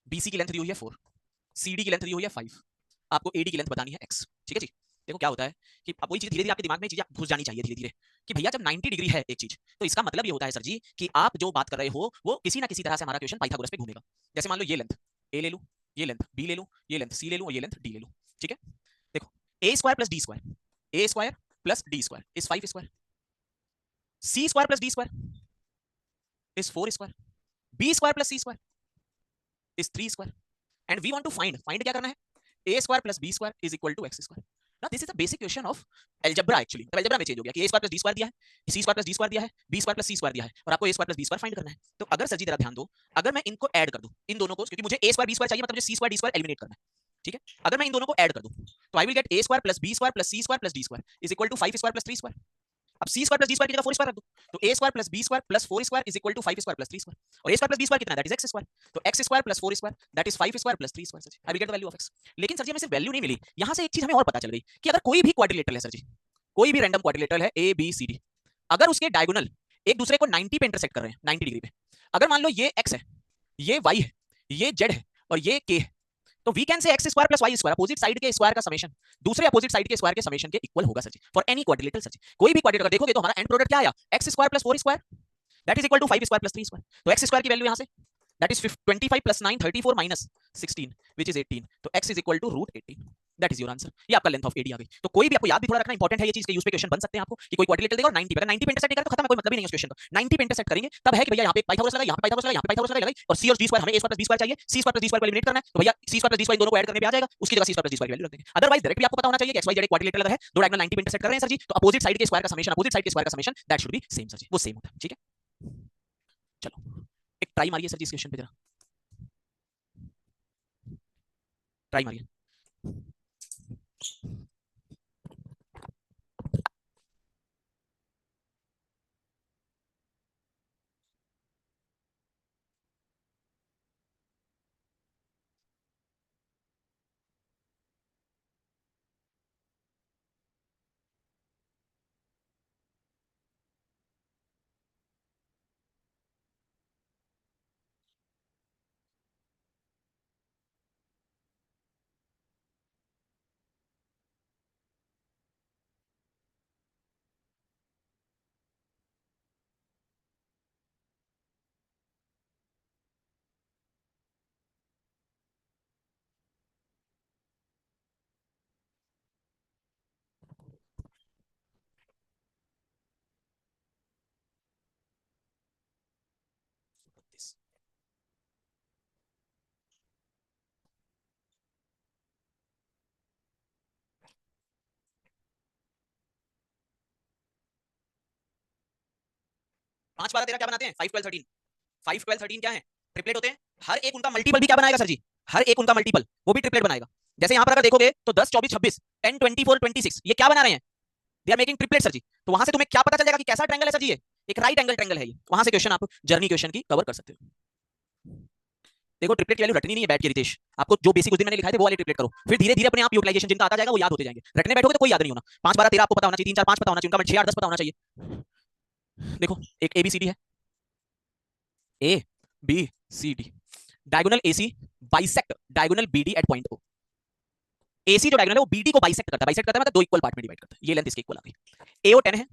BC की लेंथ दी हुई है 4, CD की लेंथ दी हुई है 5, आपको AD की लेंथ बतानी है X, ठीक है जी? देखो क्या होता है कि अब वही चीज धीरे धीरे आपके दिमाग में चीजें घुस जानी चाहिए धीरे धीरे कि भैया जब 90 डिग्री है एक चीज, तो इसका मतलब ये होता है सर जी कि आप जो बात कर रहे हो वो किसी ना किसी तरह से हमारा क्वेश्चन पाइथागोरस पे घूमेगा। जैसे मान लो ये लेंथ A ले लूं, ये लेंथ B ले लूं, ये लेंथ C ले लूं और ये लेंथ D ले लूं, ठीक है? देखो A square plus D square, A square plus D square is 5 square, C square plus D square is 4 square, B square plus C square is 3 square, and we want to find क्या करना है? A square plus B square is equal to X square. Now this is the basic question of algebra actually. मतलब algebra में change हो गया कि A square plus D square दिया है, C square plus D square दिया है, B square plus C square दिया है और आपको A square plus B square find करना है। तो अगर सर जी जरा ध्यान दो, अगर मैं इनको ऐड कर दूं, इन दोनों को, क्योंकि मुझे A square B square चाहिए, मतलब मुझे C square D square eliminate करना है, ठीक है? अगर मैं इन दोनों को ऐड कर दूं तो आई will gate A square plus B square plus C square plus D square is equal to 5 square plus 3 square. अब C square plus D square की जगह 4 स्क्वायर रख दो, तो A square plus B square plus 4 square is equal to 5 square plus 3 square, और A square plus B square कितना है? That is X square, तो X square plus 4 square that is 5 square plus 3 square. Sir जी I will get the value of X। लेकिन सर जी हमें सिर्फ वैल्यू नहीं मिली, यहां से एक चीज हमें और पता चल गई कि अगर कोई भी क्वाड्रिलेटरल है सर जी, कोई भी रैंडम क्वाड्रिलेटरल है A B C D, अगर उसके डायगोनल एक दूसरे को 90 पे इंटरसेक्ट कर रहे हैं, 90 डिग्री पे, अगर मान लो ये X है, ये Y है, ये Z है और ये K है, तो we can say X square plus Y square opposite side के स्क्वायर का समेशन दूसरे अपोजिट साइड के स्क्वायर के समेशन के इक्वल होगा सर जी, फॉर एनी क्वाड्रिलेटरल सर जी। कोई भी क्वाड्रिलेटरल देखोगे तो हमारा एंड प्रोडक्ट क्या आया? X square plus 4 square that is equal to 5 square plus 3 square. तो एक्स स्क्वायर की वैल्यू यहां से that is 25 plus 9 34 minus 16 which is 18, तो x is equal to root 18, that is your answer. ये आपका length of AD आ गई। तो कोई भी आपको याद भी थोड़ा रखना इंपॉर्टेंट है ये चीज के यूज पे क्वेश्चन बन सकते हैं आपको कि कोई क्वाड्रिलेटरल देगा और 90 पे, अगर 90 पे इंटरसेक्ट नहीं करे तो खत्म है, कोई मतलब ही नहीं है उस क्वेश्चन का। 90 पे इंटरसेक्ट करेंगे तब है कि भैया यहां पे पाइथागोरस लगा, यहां पे पाइथागोरस लगा, यहां पे पाइथागोरस लगा और c और d स्क्वायर हमें a square plus b square चाहिए, c square plus d square को एलिमिनेट करना है, तो भैया c square plus d square दोनों को ऐड करने पे आ जाएगा, उसकी जगह c square plus d square की वैल्यू रख देंगे। अदरवाइज डायरेक्ट भी आपको पता होना चाहिए कि xy z एक क्वाड्रिलेटरल है, दो डायगोनल 90 पे इंटरसेक्ट कर रहे हैं सर जी, तो अपोजिट साइड के स्क्वायर का समेशन, अपोजिट साइड के स्क्वायर का summation that should be same sir जी, वो सेम होता है, ठीक है? चलो एक ट्राई मारिए सर जी इस क्वेश्चन पे, जरा ट्राई मारिए। पांच बारह तेरह क्या बनाते हैं? 5 12 13, 5 12 13 क्या है? ट्रिपलेट होते हैं। हर एक उनका मल्टीपल भी क्या बनाएगा सर जी? हर एक उनका मल्टीपल वो भी ट्रिपलेट बनाएगा। जैसे यहां पर अगर देखोगे तो 10 24 26 10 24 26 ये क्या बना रहे हैं? They are making triplet sir जी। तो वहां से तुम्हें क्या पता चल जाएगा कि कैसा ट्रायंगल है सर जी? ये एक राइट एंगल ट्रायंगल है। ये वहां से क्वेश्चन आप जर्नी क्वेश्चन की कवर कर सकते हो। देखो ट्रिपलेट की वैल्यू रटनी नहीं है बैठ के रितेश, आपको जो बेसिक उस दिन मैंने लिखा है वो वाले ट्रिपलेट करो, फिर धीरे धीरे अपने आप यूटिलाइजेशन जिनका आता जाएगा वो याद होते जाएंगे। रटने बैठोगे तो कोई याद नहीं होना। 5 12 13 आपको पता होना चाहिए, 3 4 5 पता होना चाहिए, उनका 6 8 10 पता होना चाहिए। देखो एक ABCD है, A B C D, diagonal AC bisect diagonal BD at point O। AC जो डायगोनल है वो BD को बाइसेक्ट करता है, बाइसेक्ट करता है मतलब दो इक्वल पार्ट में डिवाइड करता है। ये लेंथ इसके इक्वल आ गई। AO 10 है,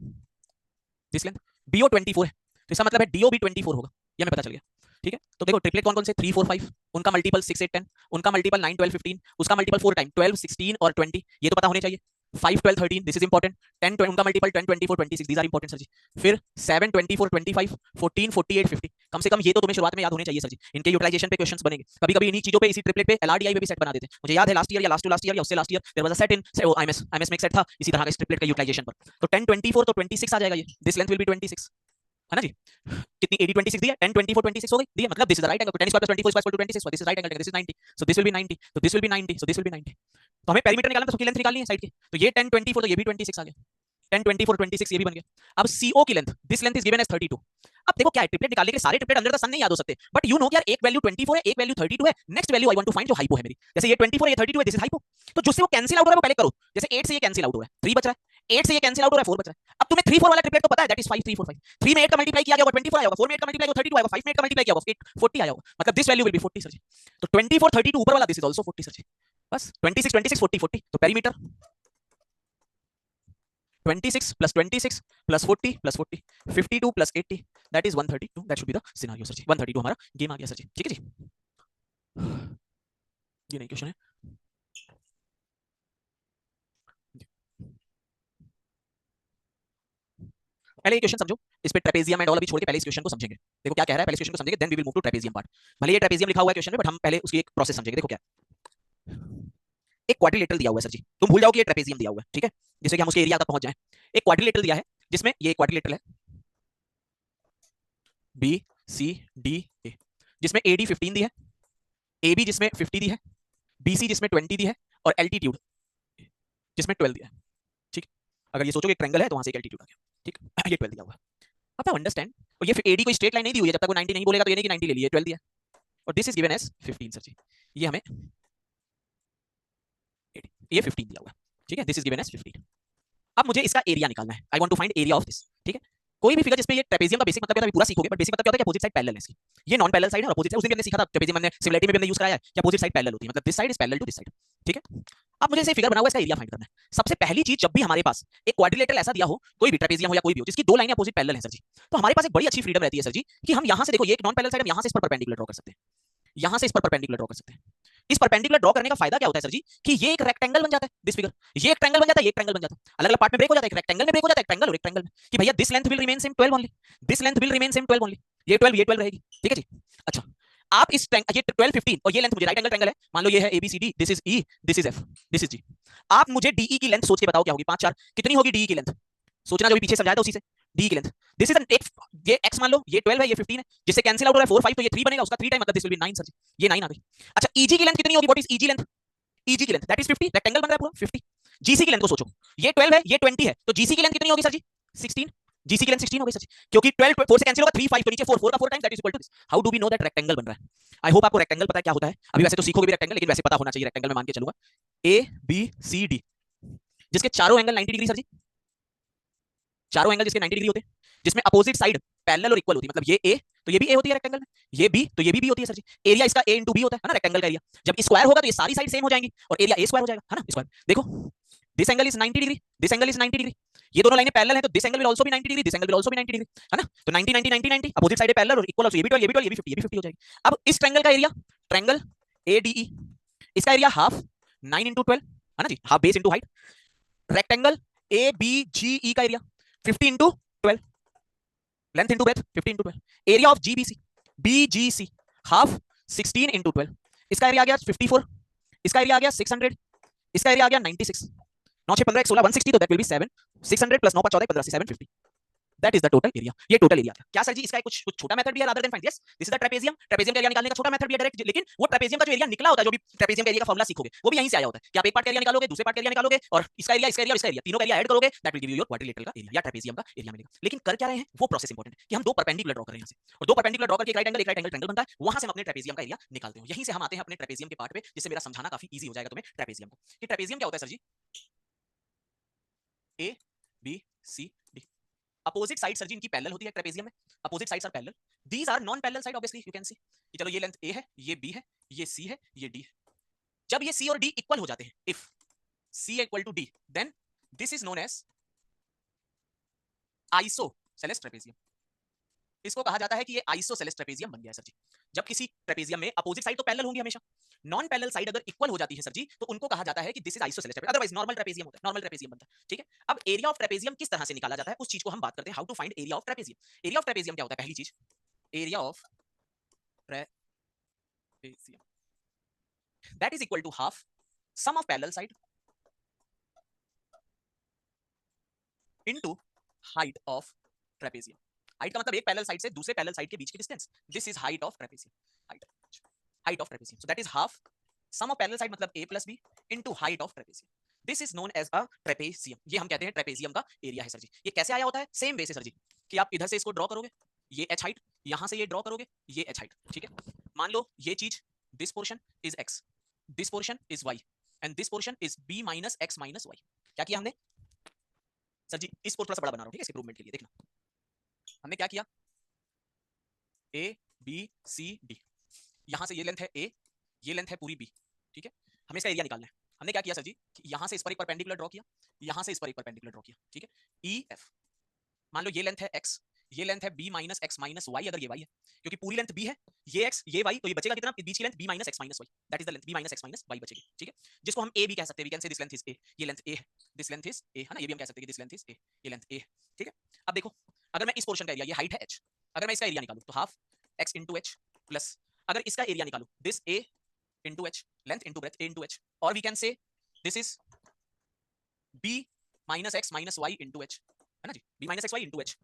दिस लेंथ, BO 24 है, तो इसका मतलब है DO भी 24 होगा। ये हमें पता चल गया। ठीक है, तो देखो ट्रिपलेट कौन कौन से 3 4 5, उनका मल्टीपल 6 8 10, उनका मल्टीपल 9 12 15, उसका मल्टीपल 4 टाइम 12 16 और 20, ये तो पता होने चाहिए। 5 12 13, दिस इज इंपॉर्टेंट। 10 उनका multiple 10 24 26, these are important sir जी। फिर 7 24 25 14 48 50, कम से कम ये तो तुम्हें शुरुआत में याद होने चाहिए सर जी। इनके यूटिलाइजेशन पे क्वेश्चंस बनेंगे कभी कभी इन्हीं चीजों पे, इसी ट्रिपलेट पे एलआरडीआई में भी सेट बना देते हैं। मुझे याद है लास्ट ईयर या लास्ट टू लास्ट ईयर या उससे last year there was a set in IMS में एक सेट था इसी तरह का इस ट्रिपलेट का यूटिलाइजेशन पर। तो 10 24 तो 26 आ जाएगा ये, दिस लेंथ विल बी 26, है ना जी। कितनी 80 26 दी है, 10 24 26 हो गई दी है, मतलब this is the right angle, 10 square plus 24 square 26, this is right angle, this is 90, so this will be 90, so this will be 90, so this will be 90। तो हमें पेरीमीटर निकालना, तो सबकी लेंथ निकालनी है साइड की, तो ये 10 24 तो ये भी 26 आ गया, 10 24 26 ये भी बन गया। अब CO की length, this length is given as 32। अब देखो क्या है, ट्रिपलेट निकालने के लिए सारे ट्रिपलेट अंडर द सन नहीं याद हो सकते, बट यू नो कि यार एक वैल्यू 24 है, एक वैल्यू 32 है, next value I want to find जो हाइपो है मेरी, जैसे ये 24 है, ये 32 है, दिस इज हाइपो। तो जिससे वो कैंसिल आउट हो रहा है वो पहले करो, जैसे 8 से ये कैंसिल आउट हो रहा है, 3 बच रहा है, 8 से ये कैंसिल आउट हो रहा है, 4 बच रहा है। अब तुम्हें 3 4 वाला ट्रिपलेट तो पता है, दैट इज 5 3 4 5, 3 में 8 का मल्टीप्लाई किया गया होगा 24 आया होगा, 4 में 8 का मल्टीप्लाई किया 32 आएगा, 5 में 8 का मल्टीप्लाई किया होगा 8 40 आया होगा, मतलब this value will be 40 sir जी। तो 24 32 ऊपर वाला, दिस इज आल्सो 40 सर जी। बस 26 26 40 40, तो perimeter 26 plus 26 plus 40 plus 40, 52 plus 80, that is 132, that should be the scenario sir जी। 132 हमारा गेम आ गया सर जी। ठीक है जी, ये नहीं क्वेश्चन है। पहले ये क्वेश्चन समझो, इस पे ट्रेपेजियम एंड ऑल अभी छोड़ के पहले इस क्वेश्चन को समझेंगे। देखो क्या कह रहा है, पहले इस क्वेश्चन को समझेंगे, then we will move to trapezium part. भले ये ट्रेपेजियम लिखा हुआ है क्वेश्चन में, बट हम पहले उसकी एक प्रोसेस समझेंगे। देखो क्या, एक क्वाड्रिलेटरल दिया हुआ है सर जी, तुम भूल जाओ कि ये ट्रेपेजियम दिया हुआ है, ठीक है, जिससे कि हम उसके एरिया तक पहुंच जाएं। एक क्वाड्रिलेटरल दिया है, जिसमें ये क्वाड्रिलेटरल है बी सी डी ए, जिसमें ए डी 15 दी है, ए बी जिसमें 50 दी है, बी सी जिसमें 20 दी है, और एल्टीट्यूड जिसमें 12 दिया है। ठीक, अगर ये सोचो कि एक ट्रायंगल है तो वहां से एक एल्टीट्यूड आ गया। ठीक, ये 12 दिया हुआ है। अब आप अंडरस्टैंड, और ये एडी कोई स्ट्रेट लाइन नहीं दी हुई है, जब तक वो 90 नहीं बोलेगा तो ये नहीं कि 90 ले लिए, 12 दिया, और this is given as 15 sir जी। ये हमें 80, ये 15 दिया हुआ है, ठीक है, दिस इज गिवन एज 15। अब मुझे इसका एरिया निकालना है, I want to find area of this. ठीक है, कोई भी फिगर जिसपे ये ट्रेपेजियम का बेसिक मतलब क्या है पूरा सीखोगे, बट बेसिक मतलब क्या होता है कि अपोजिट साइड पैरेलल है इसकी, ये नॉन पैरेलल साइड है और अपोजिट साइड, उस दिन भी हमने सीखा था ट्रेपेजियम, हमने सिमिलरिटी में भी हमने यूज कराया है कि अपोजिट साइड पैरेलल होती है, मतलब this side is parallel to this side. ठीक है, अब मुझे इसे फिगर बना हुआ इसका एरिया फाइंड करना है। सबसे पहली चीज, जब भी हमारे पास एक क्वाड्रिलेटरल ऐसा दिया हो, कोई भी ट्रेपेजियम हो या कोई भी हो, जिसकी दो लाइनें अपोजिट पैरेलल है सर जी, तो हमारे पास एक बड़ी अच्छी फ्रीडम रहती है सर जी कि हम यहां से, देखो ये एक नॉन पैरेलल साइड, हम यहां से इस पर परपेंडिकुलर ड्रॉ कर सकते हैं, यहां से इस पर परपेंडिकुलर ड्रॉ कर सकते हैं। इस परपेंडिकुलर ड्रॉ करने का फायदा क्या होता है सर जी, कि ये एक रेक्टेंगल बन जाता है, दिस फिगर, ये एक ट्रायंगल बन जाता है, ये एक ट्रायंगल बन जाता है, अलग अलग पार्ट में ब्रेक हो जाता है, एक रेक्टेंगल में ब्रेक हो जाता है, एक ट्रायंगल और एक ट्रायंगल में, कि भैया this length will remain same 12 only, this length will remain same 12 only, ये 12 रहेगी। ठीक है जी, अच्छा, आप इस ये 12 15 और ये लेंथ मुझे राइट एंगल ट्रायंगल है, मान लो ये है ABCD, this is E, this is F, this is G। आप मुझे DE की लेंथ सोच के बताओ क्या होगी, 5 4 कितनी होगी DE की लेंथ, सोचना, जो भी पीछे समझाया था उसी से। डी की लेंथ, दिस इज एक, ये x मान लो, ये 12 है, ये 15 है, जिससे कैंसिल आउट हो रहा है 4 5, तो ये 3 बनेगा, उसका 3 टाइम, मतलब दिस विल बी 9 सर जी, ये 9 आ गई। अच्छा, EG की लेंथ कितनी होगी, what is EG length, EG की लेंथ दैट इज 50, रेक्टेंगल बन रहा है पूरा 50। GC की लेंथ को सोचो, ये 12 है, ये 20 है, तो GC की लेंथ कितनी होगी सर जी, 16, GC की लेंथ 16 हो गई सर जी, क्योंकि 12 4 से कैंसिल होगा, 3 5 तो नीचे 4 4 का 4 times, that is equal to this. How do we know that rectangle बन रहा है। आई होप आपको रेक्टेंगल पता है क्या होता है, अभी वैसे तो सीखोगे भी रेक्टेंगल, लेकिन वैसे पता होना चाहिए रेक्टेंगल में, मान के चलूंगा ABCD, जिसके चारों एंगल 90 डिग्री सर जी, चारों एंगल जिसके 90 डिग्री होते हैं, जिसमें अपोजिट साइड पैरेलल और इक्वल होती है, मतलब ये ए तो ये भी ए होती है रेक्टेंगल में, ये बी तो ये भी बी होती है सर जी। एरिया इसका ए इंटू बी होता है ना, रेक्टेंगल का एरिया, जब स्क्वायर होगा तो ये सारी साइड सेम हो जाएंगी और एरिया ए स्क्वायर हो जाएगा, है ना, स्क्वायर। देखो this angle is 90 degree, this angle is 90 degree, ये दोनों लाइनें पैरेलल हैं, तो this angle will also B 90 degree, this angle will also B 90 degree, है ना, तो 90 90 90 90 अपोजिट साइड पैरेलल और इक्वल, ये भी 12 ये भी 12 ये भी 50 ये भी 50 हो जाएगी। अब इस ट्रायंगल का एरिया, ट्रायंगल ADE, इसका एरिया हाफ 9 into 12, है ना जी, half base into height. Rectangle ABGE का area 50 into 12, length into breadth 50 into 12, area of BGC half 16 into 12, इसका एरिया आ गया 54, इसका एरिया आ गया 600, इसका एरिया आ गया 96, 9 6 15 1 16 160, तो दैट विल बी 7, 600 प्लस 9 5 14 15 से 750, that is the total area. ये टोटल एरिया था क्या सर जी, इसका कुछ कुछ छोटा मेथड भी है rather than find, yes this is the trapezium, trapezium का एरिया निकालने का छोटा मेथड भी है डायरेक्ट, लेकिन वो ट्रेपेजियम का जो एरिया निकला होता है, जो भी ट्रेपेजियम का एरिया का फॉर्मूला सीखोगे वो भी यहीं से आया होता है कि आप एक पार्ट का एरिया निकालोगे, दूसरे पार्ट का एरिया निकालोगे, और इसका एरिया इसका एरिया इसका एरिया, तीनों का एरिया ऐड करोगे, that will give you your quadrilateral का एरिया या ट्रेपेजियम का एरिया मिलेगा। लेकिन कर क्या रहे हैं, वो प्रोसेस इंपॉर्टेंट है कि हम दो परपेंडिकुलर ड्रॉ कर रहे हैं यहां से, और दो परपेंडिकुलर ड्रॉ करके एक राइट एंगल ट्रायंगल बनता है, वहां से हम अपने ट्रेपेजियम का एरिया निकालते हैं। यहीं से हम आते हैं अपने ट्रेपेजियम के पार्ट पे, जिससे मेरा समझाना काफी इजी हो जाएगा तुम्हें ट्रेपेजियम को, कि ट्रेपेजियम क्या होता है sir ji. ABCD opposite side sir ji इनकी पैरेलल होती है ट्रेपेजियम में, opposite sides are parallel, these are non parallel side, obviously you can see, चलो ये लेंथ A है, ये B है, ये C है, ये D है। जब ये C और D इक्वल हो जाते हैं, if C equal to D, then this is known as isosceles trapezium. इसको कहा जाता है कि ये आइसोसेलेस ट्रेपेजियम बन गया है सर जी। जब किसी ट्रेपेजियम में अपोजिट साइड तो पैरेलल होंगी हमेशा, नॉन पैरेलल साइड अगर इक्वल हो जाती है सर जी, तो उनको कहा जाता है कि this is isosceles trapezium, otherwise normal trapezium होता है, नॉर्मल ट्रेपेजियम बनता है, ठीक है। अब एरिया ऑफ ट्रेपेजियम किस तरह से निकाला जाता है उस चीज को हम बात करते हैं, how to find area of trapezium. Area of trapezium क्या होता है, पहली चीज area of trapezium that is equal to half sum of parallel side into height of trapezium. Height का मतलब एक पैरेलल साइड से दूसरे पैरेलल साइड के बीच की distance, this is height of trapezium, height of trapezium, so that is half sum of parallel side मतलब a plus b into height of trapezium, this is known as a trapezium. ये हम कहते हैं trapezium का area है sir जी। ये कैसे आया होता है, सेम वे से सर जी, कि आप इधर से इसको ड्रॉ करोगे, ये h हाइट, यहां से ये ड्रॉ करोगे, ये h हाइट, ठीक है। मान लो ये चीज, this portion is x, this portion is y and this portion is b minus x minus y। क्या किया हमने सर जी, इसको थोड़ा सा बड़ा बना रहा हूं, ठीक है, इसके इंप्रूवमेंट के लिए। देखना हमने क्या किया, a b c d, यहां से ये लेंथ है a, ये लेंथ है पूरी b, ठीक है। हमें इसका एरिया निकालना है। हमने क्या किया सर जी, यहां से इस पर एक परपेंडिकुलर ड्रॉ किया, यहां से इस पर एक परपेंडिकुलर ड्रॉ किया, ठीक है। ई एफ, मान लो ये लेंथ है x, ये लेंथ है b minus x minus y, अगर ये y है, क्योंकि पूरी लेंथ b है, ये x ये y, तो ये बचेगा कितना, बीच की length b minus x minus y, that is the length b minus x minus y बचेगी, ठीक है। जिसको हम a भी कह सकते हैं, we can say this length is a, ये लेंथ a है, दिस लेंथ इज a, है ना, ये भी हम कह सकते हैं कि दिस लेंथ इज a, ये लेंथ a है, ठीक है। अब देखो, अगर मैं इस पोर्शन का एरिया, ये हाइट है h, अगर मैं इसका एरिया निकालूं तो half x into h plus, अगर इसका एरिया निकालूं this a into h, length into breadth a into h, और we can say this is b minus x minus y into h, है ना जी, b minus x y into h,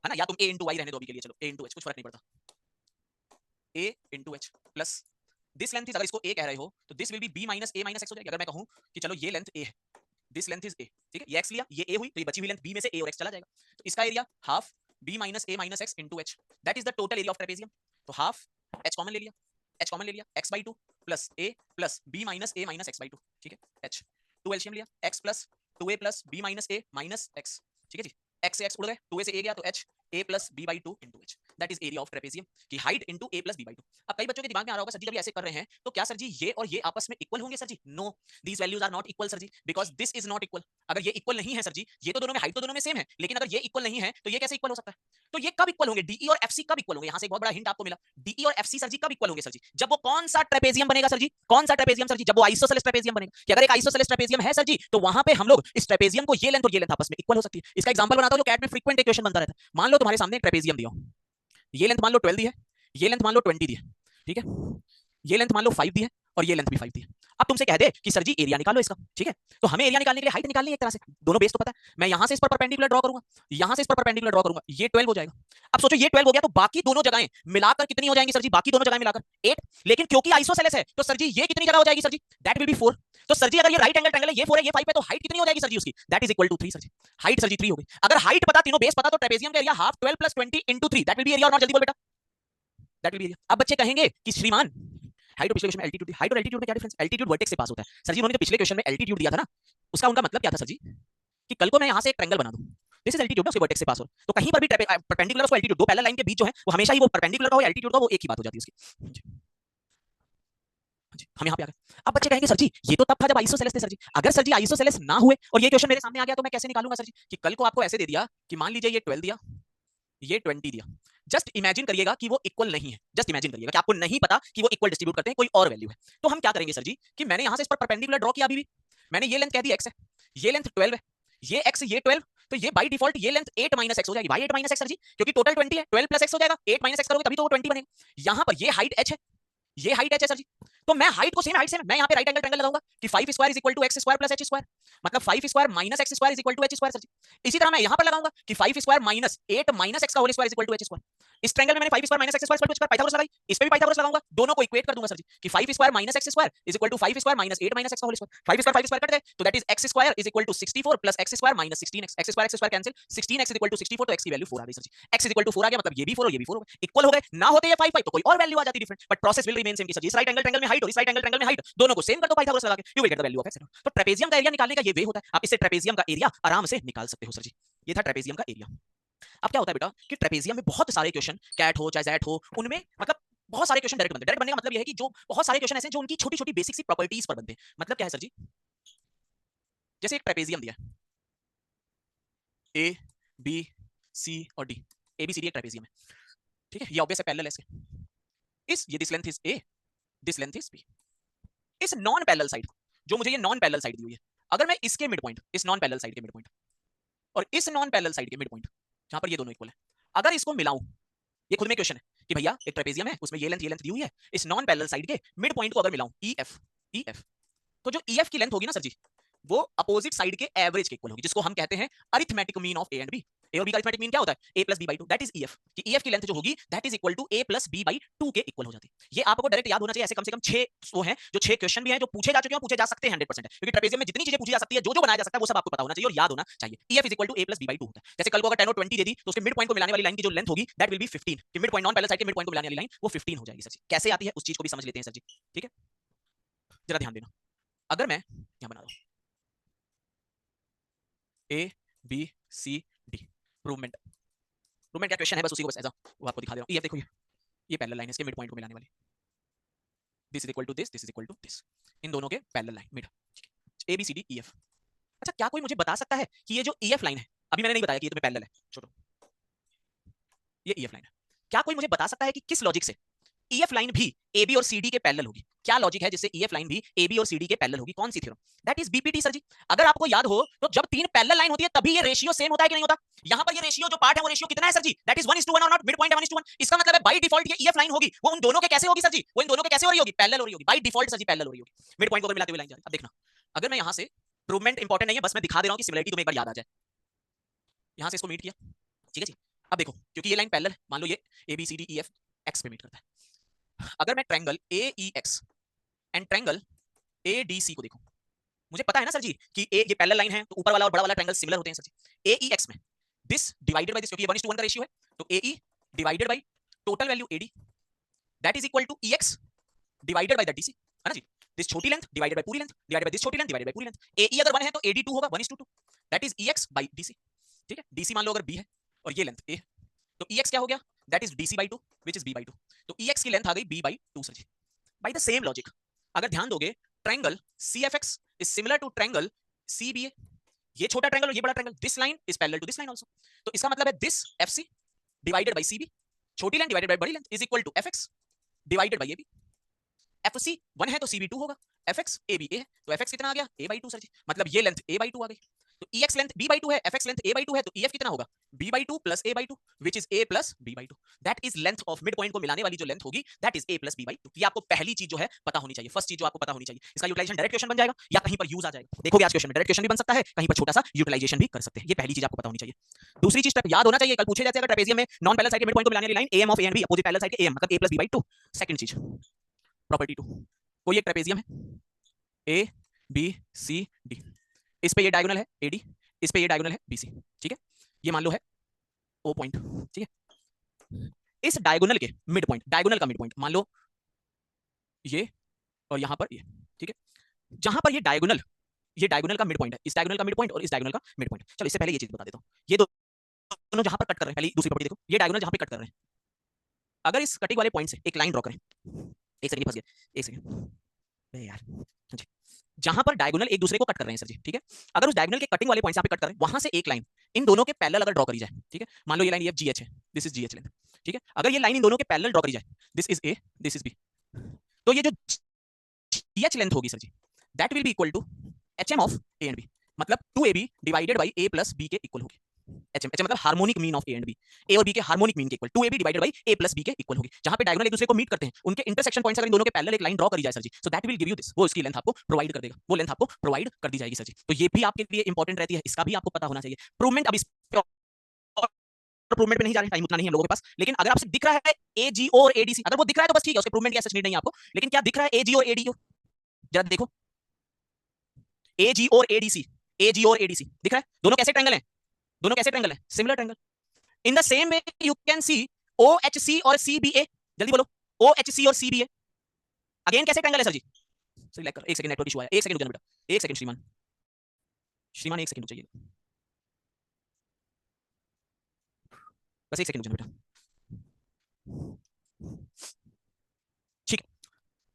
है ना, या तुम a इंटू y रहने दो अभी के लिए, चलो a इंटू h, कुछ फर्क नहीं पड़ता, a into h plus this length is, अगर इसको a कह रहे हो तो this will be b minus a minus x हो जाएगी। अगर मैं कहूं कि चलो ये लेंथ a है, दिस लेंथ इज a, ठीक है, ये x लिया, ये a हुई, तो ये बची हुई लेंथ b में से a और x चला जाएगा, तो इसका area half b minus a minus x into h, that is the total area of trapezium. तो हाफ h कॉमन ले लिया, h कॉमन ले लिया, x by 2 plus a plus b minus a minus x by 2, ठीक है, h 2 LCM लिया, x plus 2a plus b minus a minus x, ठीक है जी, x से x उड़ गए, 2a से a गया, तो h a plus b by 2 into h, that is area of trapezium की height into a plus b by 2। अब कई बच्चों के दिमाग में आ रहा होगा, सर जी जब ये ऐसे कर रहे हैं तो क्या सर जी ये और ये आपस में इक्वल होंगे sir ji? No, these values are not equal sir ji, because this is not equal. अगर ये इक्वल नहीं है सर जी, ये तो दोनों में हाइट तो दोनों में सेम है, लेकिन अगर ये इक्वल नहीं है तो ये कैसे इक्वल हो सकता है? तो ये कब इक्वल होंगे, डीई और एफसी कब इक्वल होंगे? यहां से एक बहुत बड़ा हिंट आपको मिला, डीई और एफसी सर जी कब इक्वल होंगे सर जी? जब वो कौन सा ट्रेपेजियम बनेगा सर जी, कौन सा ट्रेपेजियम सर जी? जब वो आइसोसेलेस ट्रेपेजियम बनेगा। कि अगर एक आइसोसेलेस ट्रेपेजियम है सर जी, तो वहां पे हम लोग इस ट्रेपेजियम को ये लेंथ और ये लेंथ आपस में इक्वल हो सकती है। इसका एग्जांपल बनाता हूं जो कैट में फ्रीक्वेंट इक्वेशन बनता रहता है। मान लो तुम्हारे सामने एक ट्रेपेजियम दिया, ये लेंथ मान लो 12 दी है, ये लेंथ मान लो 20 दी है, ठीक है, ये लेंथ मान लो 5 दी है और ये लेंथ भी 5 दी है। अब तुमसे कह दे कि सर जी एरिया निकालो इसका, ठीक है, तो हमें एरिया निकालने के लिए हाइट निकालनी है एक तरह से, दोनों बेस तो पता है। मैं यहां से इस पर परपेंडिकुलर ड्रॉ करूंगा, यहां से इस पर परपेंडिकुलर ड्रॉ करूंगा, ये 12 हो जाएगा। अब सोचो ये 12 हो गया तो बाकी दोनों जगहें मिलाकर कितनी हो जाएंगी सर जी? बाकी दोनों जगहें मिलाकर 8, लेकिन क्योंकि आइसोसेलेस है तो सर जी ये कितनी जगह हो जाएगी sir ji? That will be 4। तो सर जी अगर ये राइट एंगल ट्रायंगल है, ये 4 है, ये 5 है, तो हाइट कितनी हो जाएगी सर जी उसकी? That is equal to 3 sir जी। हाइट सर जी 3 हो गई। अगर हाइट पता, तीनों बेस पता, तो ट्रेपेजियम का area half 12 plus 20 into 3, that will B area और नॉट? जल्दी बोल बेटा, दैट विल बी एरिया। अब बच्चे कहेंगे कि श्रीमान हाइट और पिछले क्वेश्चन में एल्टीट्यूड, हाइट और एल्टीट्यूड में क्या डिफरेंस? एल्टीट्यूड वर्टेक्स से पास होता है सर जी। उन्होंने जो पिछले क्वेश्चन में एल्टीट्यूड दिया था ना, उसका उनका मतलब क्या था सर जी, कि कल को मैं यहां से एक ट्रायंगल बना दूं, दिस इज एल्टीट्यूड, उसके वर्टेक्स से पास हो, तो कहीं पर भी परपेंडिकुलर उसको एल्टीट्यूड, दो पैरेलल लाइन के बीच जो है वो हमेशा ही वो परपेंडिकुलर का हो, एल्टीट्यूड का, वो एक ही बात हो जाती है उसकी जी। जी, हम यहाँ पे आ गए। अब बच्चे कहेंगे सर जी ये तो तब था जब आइसोसेलेस थे सर जी, अगर सर जी आइसोसेलेस ना हुए और ये क्वेश्चन मेरे सामने आ गया तो मैं कैसे निकालूंगा सर जी? कि कल को आपको ऐसे दे दिया कि मान लीजिए ये 12 दिया, ये 20 दिया, जस्ट इमेजिन करिएगा कि वो इक्वल नहीं है, जस्ट इमेजिन करिएगा कि आपको नहीं पता कि वो इक्वल डिस्ट्रीब्यूट करते हैं, कोई और वैल्यू है। तो हम क्या करेंगे सर जी, कि मैंने यहां से इस पर परपेंडिकुलर ड्रॉ किया, अभी भी मैंने ये लेंथ कह दी x है, ये लेंथ 12 है, ये x ये 12, तो ये बाय डिफॉल्ट ये लेंथ 8 माइनस x हो जाएगी। भाई 8 माइनस x सर जी, क्योंकि टोटल 20 है, 12 प्लस x हो जाएगा, 8 माइनस x करोगे तभी तो वो 20 बनेगा। यहां पर ये हाइट h है, ये हाइट h है सर जी, तो मैं हाइट को सेम हाइट से मैं यहां पे राइट एंगल ट्रायंगल लगाऊंगा कि 5 square is equal to x square plus h square, मतलब 5 square minus x square is equal to h square sir जी। इसी तरह मैं यहां पर लगाऊंगा कि 5 स्क्वायर माइनस 8 माइनस x का whole square is equal to h square. इस ट्रायंगल में मैंने 5 square minus x square equal to h square Pythagoras लगाई, इस पे भी पाइथागोरस लगाऊंगा, दोनों को इक्वेट कर दूंगा सर जी कि 5 square minus x square is equal to 5 square minus 8 minus x का होल स्क्वायर। 5 स्क्वायर कट गए, तो that is x square is equal to 64 plus x square minus 16x, x square cancel, 16x is equal to 64, तो x की value 4 आ गई sir ji. x is equal to 4 आ गया, मतलब ये भी 4 और ये भी 4 हो गए, इक्वल हो गए। ना होते ये 5 5 तो कोई और वैल्यू आ जाती different, but process will remain same की सर जी। इस राइट एंगल ट्रायंगल में हाइट और इस राइट एंगल ट्रायंगल में हाइट, दोनों को सेम कर दो पाइथागोरस लगा के, you will get the value of x। तो ट्रेपेजियम का एरिया निकालने का ये वे होता है, आप इससे ट्रेपेजियम का एरिया आराम से निकाल सकते हो सर जी। ये था ट्रेपेजियम का एरिया। अब क्या होता है बेटा कि ट्रेपेजियम में बहुत सारे क्वेश्चन, कैट हो चाहे जैट हो, उनमें मतलब बहुत सारे क्वेश्चन डायरेक्ट बनते हैं। डायरेक्ट बनने का मतलब यह है कि जो बहुत सारे क्वेश्चन ऐसे हैं जो उनकी छोटी छोटी बेसिक सी प्रॉपर्टीज पर बनते हैं। मतलब क्या है सर जी, जैसे एक ट्रेपेजियम दिया है, ए बी सी और D, A B C D एक ट्रेपेजियम है। ठीक है, ये ऑब्वियस है पैरेलल है इसके। इस ये this length is A, this length is B. इस नॉन पैरेलल साइड, जो मुझे ये नॉन पैरेलल साइड दी हुई है, अगर मैं इसके मिड पॉइंट, इस नॉन पैरेलल साइड के मिड पॉइंट और इस नॉन पैरेलल साइड के मिड पॉइंट, जहां पर ये दोनों इक्वल है, अगर इसको मिलाऊं, ये खुद में क्वेश्चन है कि भैया एक ट्रेपेजियम है, उसमें ये लेंथ दी हुई है, इस नॉन पैरेलल साइड के मिड पॉइंट को अगर मिलाऊं ई एफ, ई एफ, तो जो ई एफ की लेंथ होगी ना सर जी, वो अपोजिट साइड के एवरेज के इक्वल होगी, जिसको हम कहते हैं arithmetic mean of A and B. A और बी का अरिथमेटिक मीन क्या होता है? A plus B by two, that is EF. कि ईएफ की लेंथ जो होगी that is equal to A plus B by two के इक्वल हो जाती है। ये आपको डायरेक्ट याद होना चाहिए। ऐसे कम से कम 6 वो हैं, जो 6 क्वेश्चन भी हैं, जो पूछे जा चुके हैं, पूछे जा सकते हैं 100%, क्योंकि ट्रेपेजियम में जितनी चीजें पूछी जा सकती है, जो बनाया जा सकता है, वो सब आपको पता होना चाहिए और याद होना चाहिए। EF is equal to A plus B by two होता है। जैसे कल को अगर 10 और 20 दे दी, तो उसके मिड पॉइंट को मिलाने वाली लाइन की जो लेंथ होगी दैट विल बी 15, कि mid point non parallel side के मिड पॉइंट को मिलाने वाली लाइन वो 15 हो जाएगी। सर जी कैसे आती है उस चीज को भी समझ लेते हैं सर जी, ठीक है, जरा ध्यान देना। अगर मैं यहां बना रहा हूं ए बी सी डी, प्रूवमेंट, प्रूवमेंट क्या क्वेश्चन है, बस उसी को बस ऐसा वो आपको दिखा दे रहा हूं। ईएफ देखो, ये पैरेलल लाइन है, इसके मिड पॉइंट को मिलाने वाली, this is equal to this is equal to this, इन दोनों के parallel line mid, A B C D E F. अच्छा क्या कोई मुझे बता सकता है कि ये जो ई एफ लाइन है, अभी मैंने नहीं बताया कि ये तुम्हें पैरेलल है, छोड़ो, ये ई एफ लाइन है, क्या कोई मुझे बता सकता है कि किस लॉजिक से ईएफ लाइन भी ए बी और सी डी के पैरेलल होगी? क्या लॉजिक है जिससे ईएफ लाइन भी ए बी और सी डी के पैरेलल होगी? कौन सी theorem? That is BPT sir जी। अगर आपको याद हो तो जब तीन पैरेलल लाइन होती है तभी ये रेशियो सेम होता है कि नहीं होता? यहां पर ये रेशियो जो पार्ट है वो रेशियो कितना है सर जी? दैट इज 1:1 और नॉट मिड पॉइंट है 1:1। इसका मतलब है बाय डिफॉल्ट ये ईएफ लाइन होगी, वो उन दोनों के कैसे होगी सर जी? वो इन दोनों के कैसे हो रही होगी? पैरेलल हो रही होगी by default sir ji, parallel हो रही होगी। मिड पॉइंट को मिलाते हुए लाइन जा रही है। अब देखना, अगर मैं यहां से, प्रूवमेंट इंपॉर्टेंट नहीं है, बस मैं दिखा दे रहा हूं कि सिमिलरिटी तुम्हें एक बार याद आ जाए। यहां से इसको मीट किया, ठीक है जी। अब देखो, क्योंकि ये लाइन पैरेलल, मान लो ये A B C D E F X पे मीट करता है। अगर मैं triangle A E X and triangle A D C को देखो, मुझे पता है ना सर जी कि ए ये पैरेलल लाइन है, तो ऊपर वाला और बड़ा वाला ट्रायंगल सिमिलर होते हैं सर जी। ए ई एक्स में दिस डिवाइडेड बाय दिस, क्योंकि ये 1:1 का रेशियो है, तो A E divided by total value A D, that is equal to E X divided by the D C, है ना जी। दिस छोटी लेंथ डिवाइडेड बाय पूरी लेंथ डिवाइडेड बाय दिस छोटी लेंथ डिवाइडेड बाय पूरी length. A E अगर 1 है तो ए डी 2 होगा, 1:2, that is E X by D C, ठीक है। डी सी मान लो अगर बी है और ये लेंथ ए, तो ई एक्स क्या हो गया? That is D C by two, which is B by two. तो ई एक्स की लेंथ आ गई बी बाई टू सर जी। बाय द सेम लॉजिक, अगर ध्यान दोगे, triangle C F X is similar to triangle C B A, ये छोटा ट्रायंगल और ये बड़ा triangle, this line is parallel to this line also. तो इसका मतलब है this F C divided by C B, छोटी लाइन डिवाइडेड बाय बड़ी length, is equal to F X divided by A B. F C 1 है तो C B 2 होगा, F X A B A है, तो एफ एक्स कितना आ गया? ए बाई टू सर जी। मतलब ये लेंथ ए बाई टू आ गई, तो E X length B by two है, F X length A by two है, तो ई एफ कितना होगा? B by two plus A by two, which is A plus B by two. That is length of mid point को मिलाने वाली जो length होगी, that is A plus B by two. ये आपको पहली चीज जो है पता होनी चाहिए, फर्स्ट चीज जो आपको पता होनी चाहिए। इसका यूटिलाइजेशन डायरेक्ट क्वेश्चन बन जाएगा या कहीं पर यूज आ जाएगा। देखोगे आज क्वेश्चन में डायरेक्ट क्वेश्चन भी बन सकता है, कहीं पर छोटा सा यूटिलाइजेशन भी कर सकते हैं। ये पहली चीज आपको पता होनी चाहिए। दूसरी चीज याद होना चाहिए, कल पूछे जाते हैं अगर ट्रेपेजियम में नॉन पैरेलल साइड के मिड पॉइंट को मिलाने वाली line M of A and B, opposite parallel side के एम मतलब A plus B by two. Second चीज, प्रॉपर्टी 2, कोई एक ट्रेपेजियम है ए बी सी डी, इस पे ये डायगोनल है ए डी, इस पे ये डायगोनल है बी सी, ठीक है। ये मान लो है ओ पॉइंट, ठीक है। इस डायगोनल के मिड पॉइंट, डायगोनल का मिड पॉइंट मान लो ये और यहां पर ये, ठीक है। जहां पर ये डायगोनल का मिड पॉइंट है, इस डायगोनल का मिड पॉइंट और इस डायगोनल का मिड पॉइंट। चलो इससे पहले ये चीज बता देता हूं, ये दोनों जहां पर कट कर रहे हैं, पहले दूसरी प्रॉपर्टी देखो, ये डायगोनल जहां पे कट कर रहे हैं, अगर इस कटिंग वाले पॉइंट से एक लाइन ड्रॉ करें, एक सेकंड फंस गया, एक सेकंड यार जी, जहां पर डायगोनल एक दूसरे को कट कर रहे हैं सर जी, ठीक है। अगर उस डायगोनल के कटिंग वाले पॉइंट से आप कट कर रहे हैं, वहां से एक लाइन इन दोनों के पैरेलल अगर ड्रॉ करी जाए, ठीक है, मान लो ये लाइन ये जीएच है, दिस इज जीएच लेंथ, ठीक है। अगर ये लाइन इन दोनों के पैरेलल ड्रॉ करी जाए, this is A, this is B, तो ये जो जीएच लेंथ होगी sir ji, that will be equal to HM of A and B, मतलब 2ab divided by a plus B के इक्वल होगी। एचएम, एचएम मतलब harmonic mean of A and B, A और B के harmonic mean के equal 2ab divided by a plus B के equal होगी। जहां पे डायगोनल एक दूसरे को मीट करते हैं, उनके इंटरसेक्शन पॉइंट्स अगर इन दोनों के पैरेलल एक लाइन ड्रॉ करी जाए sir ji, so that will give you this, वो इसकी लेंथ आपको प्रोवाइड कर देगा, वो लेंथ आपको प्रोवाइड कर दी जाएगी सर जी। तो ये भी आपके लिए इंपॉर्टेंट रहती है, इसका भी आपको पता होना चाहिए। प्रूवमेंट अब इस प्रूवमेंट पे नहीं जा रहे, टाइम उतना नहीं है हम लोगों के पास, लेकिन अगर आपसे दिख रहा है ए जी और एडीसी, अगर वो दिख रहा है तो बस ठीक है, उसके प्रूवमेंट की ऐसा नीड नहीं है आपको, लेकिन क्या दिख रहा है ए जी और एडी, जरा देखो ए जी और एडीसी, ए जी और एडीसी दिख रहा है, दोनों कैसे ट्रायंगल हैं? दोनों कैसे ट्रायंगल हैं? Similar triangle. In the same way you can see O H C और सी बी ए, जल्दी बोलो, ओ एच सी और सी बी ए अगेन कैसे ट्रायंगल है सर जी? सही लाइक कर, एक सेकंड नेटवर्क इशू आया, एक सेकंड रुक जाना बेटा, एक सेकंड श्रीमान, श्रीमान एक सेकंड चाहिए, बस एक सेकंड रुक जाना बेटा, ठीक है।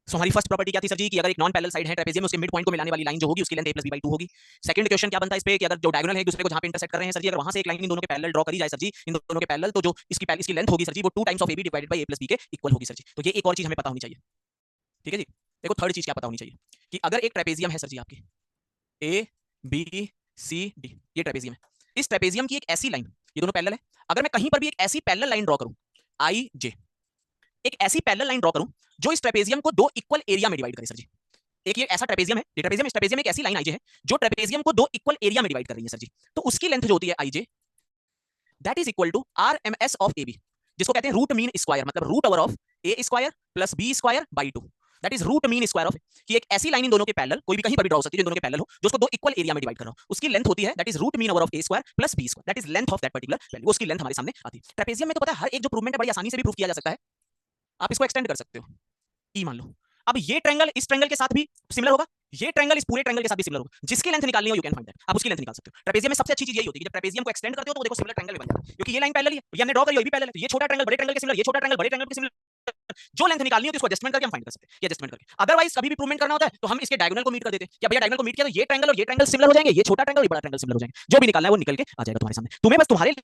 सो हमारी फर्स्ट प्रॉपर्टी क्या थी सर जी कि अगर एक नॉन पैरेलल साइड है ट्रेपेजियम में उसके मिड पॉइंट को मिलाने वाली लाइन जो होगी उसकी लेंथ a + b/2 होगी। सेकंड क्वेश्चन क्या बनता है इस पे कि अगर जो डायगोनल है एक दूसरे को जहां पे इंटरसेक्ट कर रहे हैं सर जी अगर वहां से एक लाइन इन दोनों के पैरेलल ड्रॉ करी जाए सर जी इन दोनों के पैरेलल तो जो इसकी लेंथ होगी सर जी वो 2 times of ab divided by a + b के इक्वल होगी सर जी। तो ये एक और चीज हमें पता होनी चाहिए। ठीक है जी। देखो थर्ड चीज क्या पता होनी चाहिए कि अगर एक ट्रेपेजियम है सर जी आपकी ए बी सी डी ये ट्रेपेजियम है। इस ट्रेपेजियम की एक ऐसी लाइन ये दोनों पैरेलल है अगर मैं कहीं पर भी एक ऐसी पैरेलल लाइन ड्रॉ करूं आई जे एक ऐसी पैरेलल लाइन ड्रॉ करूं जो इस ट्रेपेजियम को दो इक्वल एरिया में डिवाइड करे सर जी। एक ये ऐसा ट्रेपेजियम है ये ट्रेपेजियम इस ट्रेपेजियम में एक ऐसी लाइन आईजे है जो ट्रेपेजियम को दो इक्वल एरिया में डिवाइड कर रही है सर जी। तो उसकी लेंथ जो होती है IJ that is equal to RMS of AB जिसको कहते हैं रूट मीन स्क्वायर मतलब root over of a square plus b square by 2 that is root mean square of कि एक ऐसी लाइन इन दोनों के पैरेलल कोई भी कहीं पर भी ड्रॉ हो सकती है जो दोनों के पैरेलल हो जो उसको दो इक्वल एरिया में डिवाइड कर रहा हो उसकी लेंथ होती है that is root mean over of a square plus b square that is length of that particular value उसकी लेंथ हमारे सामने आती है। ट्रेपेजियम में तो पता है हर एक जो प्रूवमेंट है बड़ी आसानी से भी प्रूव किया जा सकता है। आप इसको एक्सटेंड कर सकते हो ई मान लो। अब ये ट्रायंगल इस ट्रायंगल के साथ भी सिमिलर होगा ये ट्रायंगल इस पूरे ट्रायंगल के साथ भी सिमिलर होगा जिसकी लेंथ निकालनी हो यू कैन फाइंड दैट आप उसकी लेंथ निकाल सकते हो। ट्रेपेजियम में सबसे अच्छी चीज यही होती है कि जब ट्रेपेजियम को एक्सटेंड करते हो तो वो देखो सिमिलर ट्रायंगल बन जाता है क्योंकि ये लाइन पैरेलल है ये हमने ड्रॉ करी है ये भी पैरेलल है ये छोटा ट्रायंगल बड़े ट्रायंगल के सिमिलर ये छोटा ट्रायंगल बड़े ट्रायंगल के सिमिलर जो लेंथ निकालनी होती है उसको एडजस्टमेंट करके हम फाइंड कर सकते हैं ये एडजस्टमेंट करके। अदरवाइज कभी भी प्रूवमेंट करना होता है तो हम इसके डायगोनल को मीट कर देते हैं क्या भैया डायगोनल को मीट किया तो ये ट्रायंगल और ये ट्रायंगल सिमिलर हो जाएंगे ये छोटा ट्रायंगल और ये बड़ा ट्रायंगल सिमिलर हो जाएंगे जो भी निकालना है वो निकल के आ जाएगा तुम्हारे सामने। तुम्हें बस तुम्हारे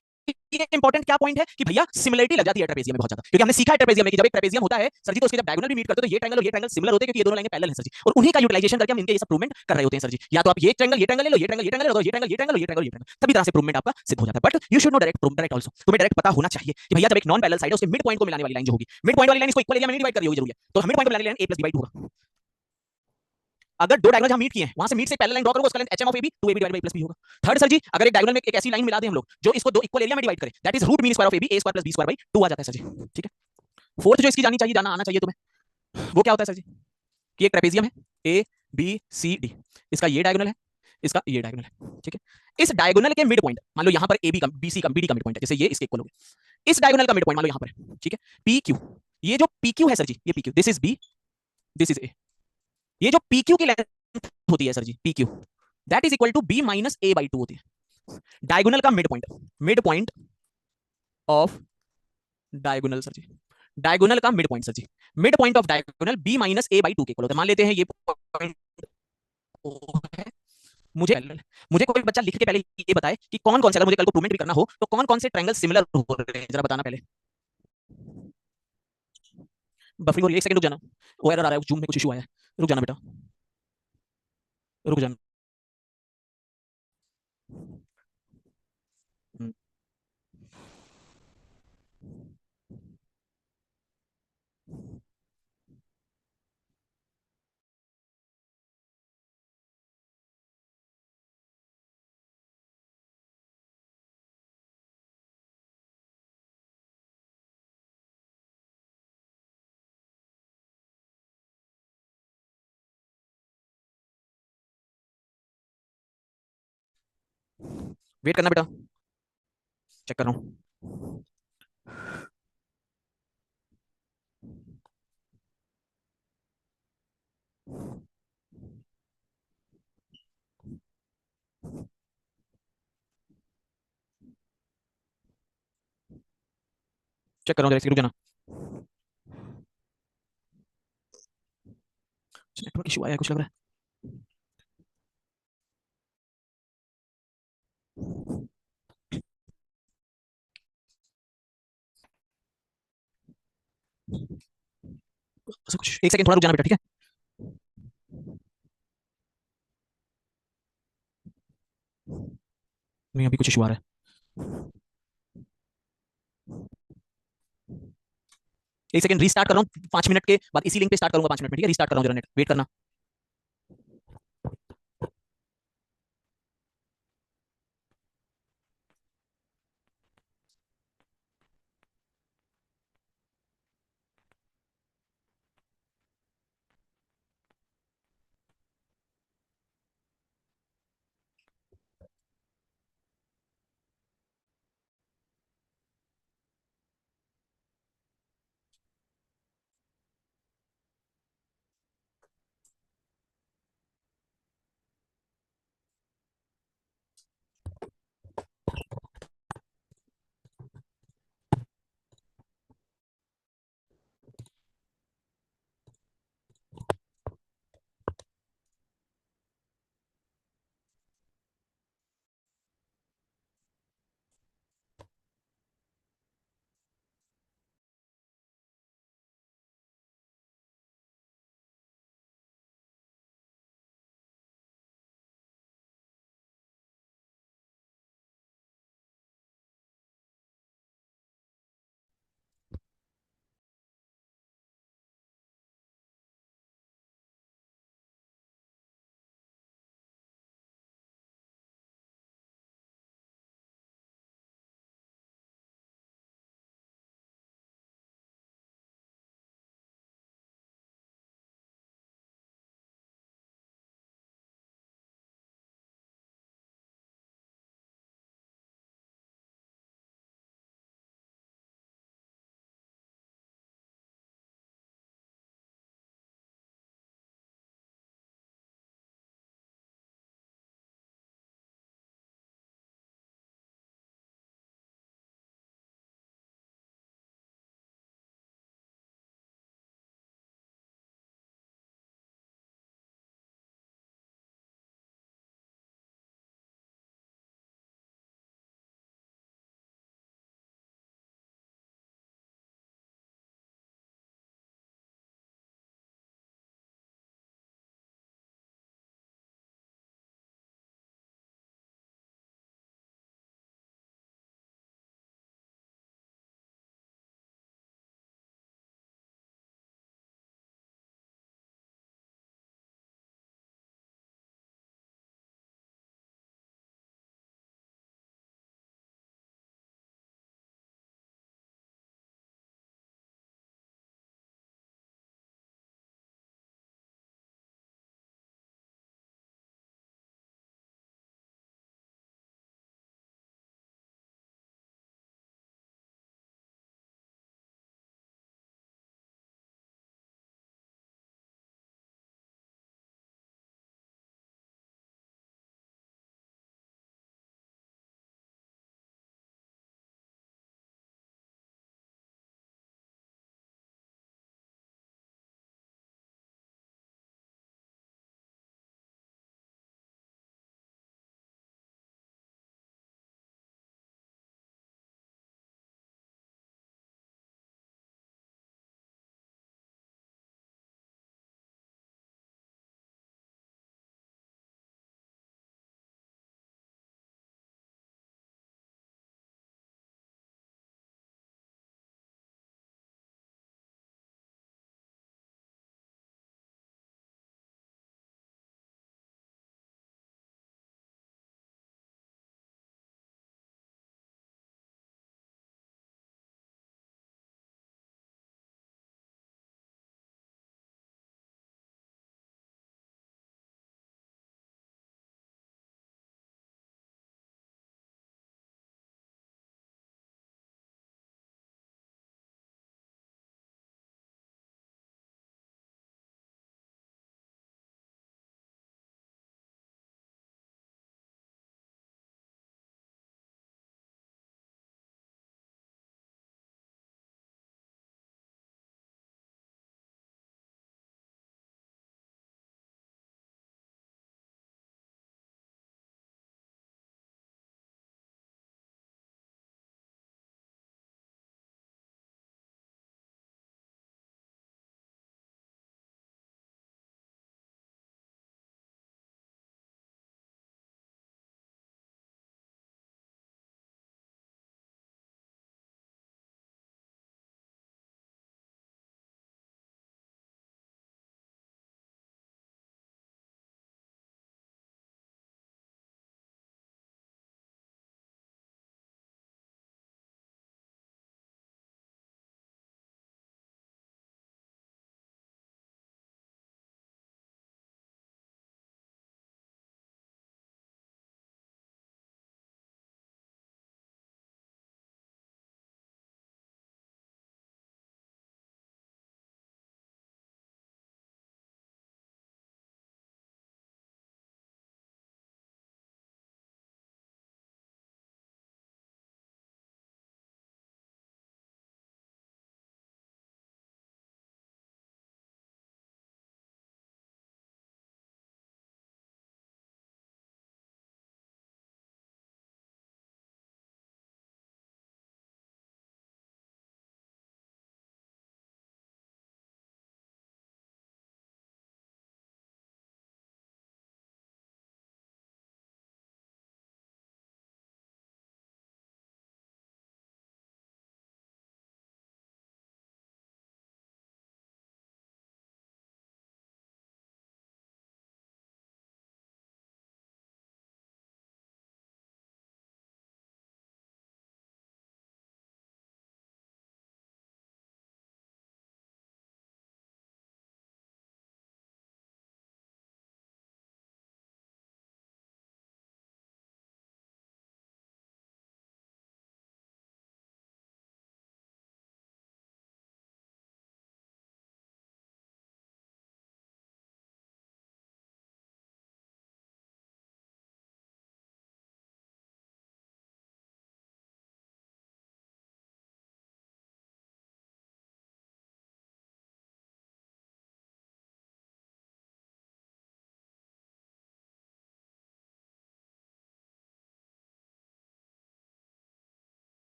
ये इंपॉर्टेंट क्या पॉइंट है कि भैया सिमिलरिटी लग जाती है ट्रेपेजियम में बहुत ज्यादा क्योंकि हमने सीखा है ट्रेपेजियम में कि जब एक ट्रेपेजियम होता है सर जी तो उसके जब डायगोनल भी मीट करते हो तो ये ट्रायंगल और ये ट्रायंगल सिमिलर होते हैं क्योंकि ये दोनों लाइनें पैरेलल हैं सर जी और उन्हीं का यूटिलाइजेशन करके हम इनके ये सब प्रूवमेंट कर रहे होते हैं सर जी। या तो आप ये ट्रायंगल ले लो ये ट्रायंगल ले लो ये ट्रायंगल ये ट्रायंगल ये ट्रायंगल ये ट्रायंगल तभी तरह से प्रूवमेंट आपका सिद्ध हो जाता है। But you should no direct also तुम्हें डायरेक्ट पता होना चाहिए कि भैया जब एक नॉन पैरेलल साइड है उसके मिड पॉइंट को मिलाने वाली लाइन जो होगी मिड पॉइंट वाली लाइन इसको इक्वल एरिया में डिवाइड कर रही होगी जरूरी है तो मिड पॉइंट को मिलाने वाली लाइन a + b/2 होगा। अगर दो डायगोनल जहां मीट किए हैं वहां से मीट से पैरेलल लाइन ड्रॉ करोगे उसका length HM of AB 2AB divided by + b होगा। थर्ड सर जी अगर एक डायगोनल में एक ऐसी लाइन मिला दें हम लोग जो इसको दो इक्वल एरिया में डिवाइड करे that is root mean square of AB a square + b square by 2 आ जाता है सर जी। ठीक है। फोर्थ जो इसकी जानी चाहिए जाना आना चाहिए तुम्हें वो क्या होता है सर जी कि एक ट्रेपेजियम है A B C D इसका ये डायगोनल है इसका ये डायगोनल है। ठीक है। इस डायगोनल के मिड पॉइंट मान लो यहां पर AB का BC का BD का मिड पॉइंट है जैसे ये इसके इक्वल हो गया इस डायगोनल का मिड पॉइंट मान लो यहां पर है। ठीक है। PQ ये जो PQ है सर जी ये PQ this is B this is A ये जो PQ की लेंथ होती है sir ji PQ that is equal to B minus A/2 होती है डायगोनल का mid point of diagonal sir ji diagonal का mid point sir ji mid point of diagonal B minus A/2 के इक्वल होता है। मान लेते हैं ये पॉइंट है मुझे मुझे कोई बच्चा लिख के पहले ये बताए कि कौन कौन से अगर मुझे कल को प्रूवमेंट भी करना हो तो कौन कौन से ट्रायंगल सिमिलर हो रहे हैं जरा बताना पहले। बफरिंग हो रही है एक सेकंड रुक जाना वो एरर आ रहा है जूम में कुछ इशू आया है रुक जाना बेटा रुक जाना। वेट करना बेटा चेक कर रहा हूँ। चेक कर रहा हूँ जरा रुक जाना नेटवर्क इशू आया है कुछ लग रहा है कुछ एक सेकंड थोड़ा रुक जाना बेटा ठीक है। नहीं अभी कुछ इशू आ रहा है एक सेकंड रीस्टार्ट कर रहा हूँ 5 मिनट के बाद इसी लिंक पे स्टार्ट करूंगा 5 मिनट में ठीक है रीस्टार्ट कर रहा हूँ जरा नेट वेट करना।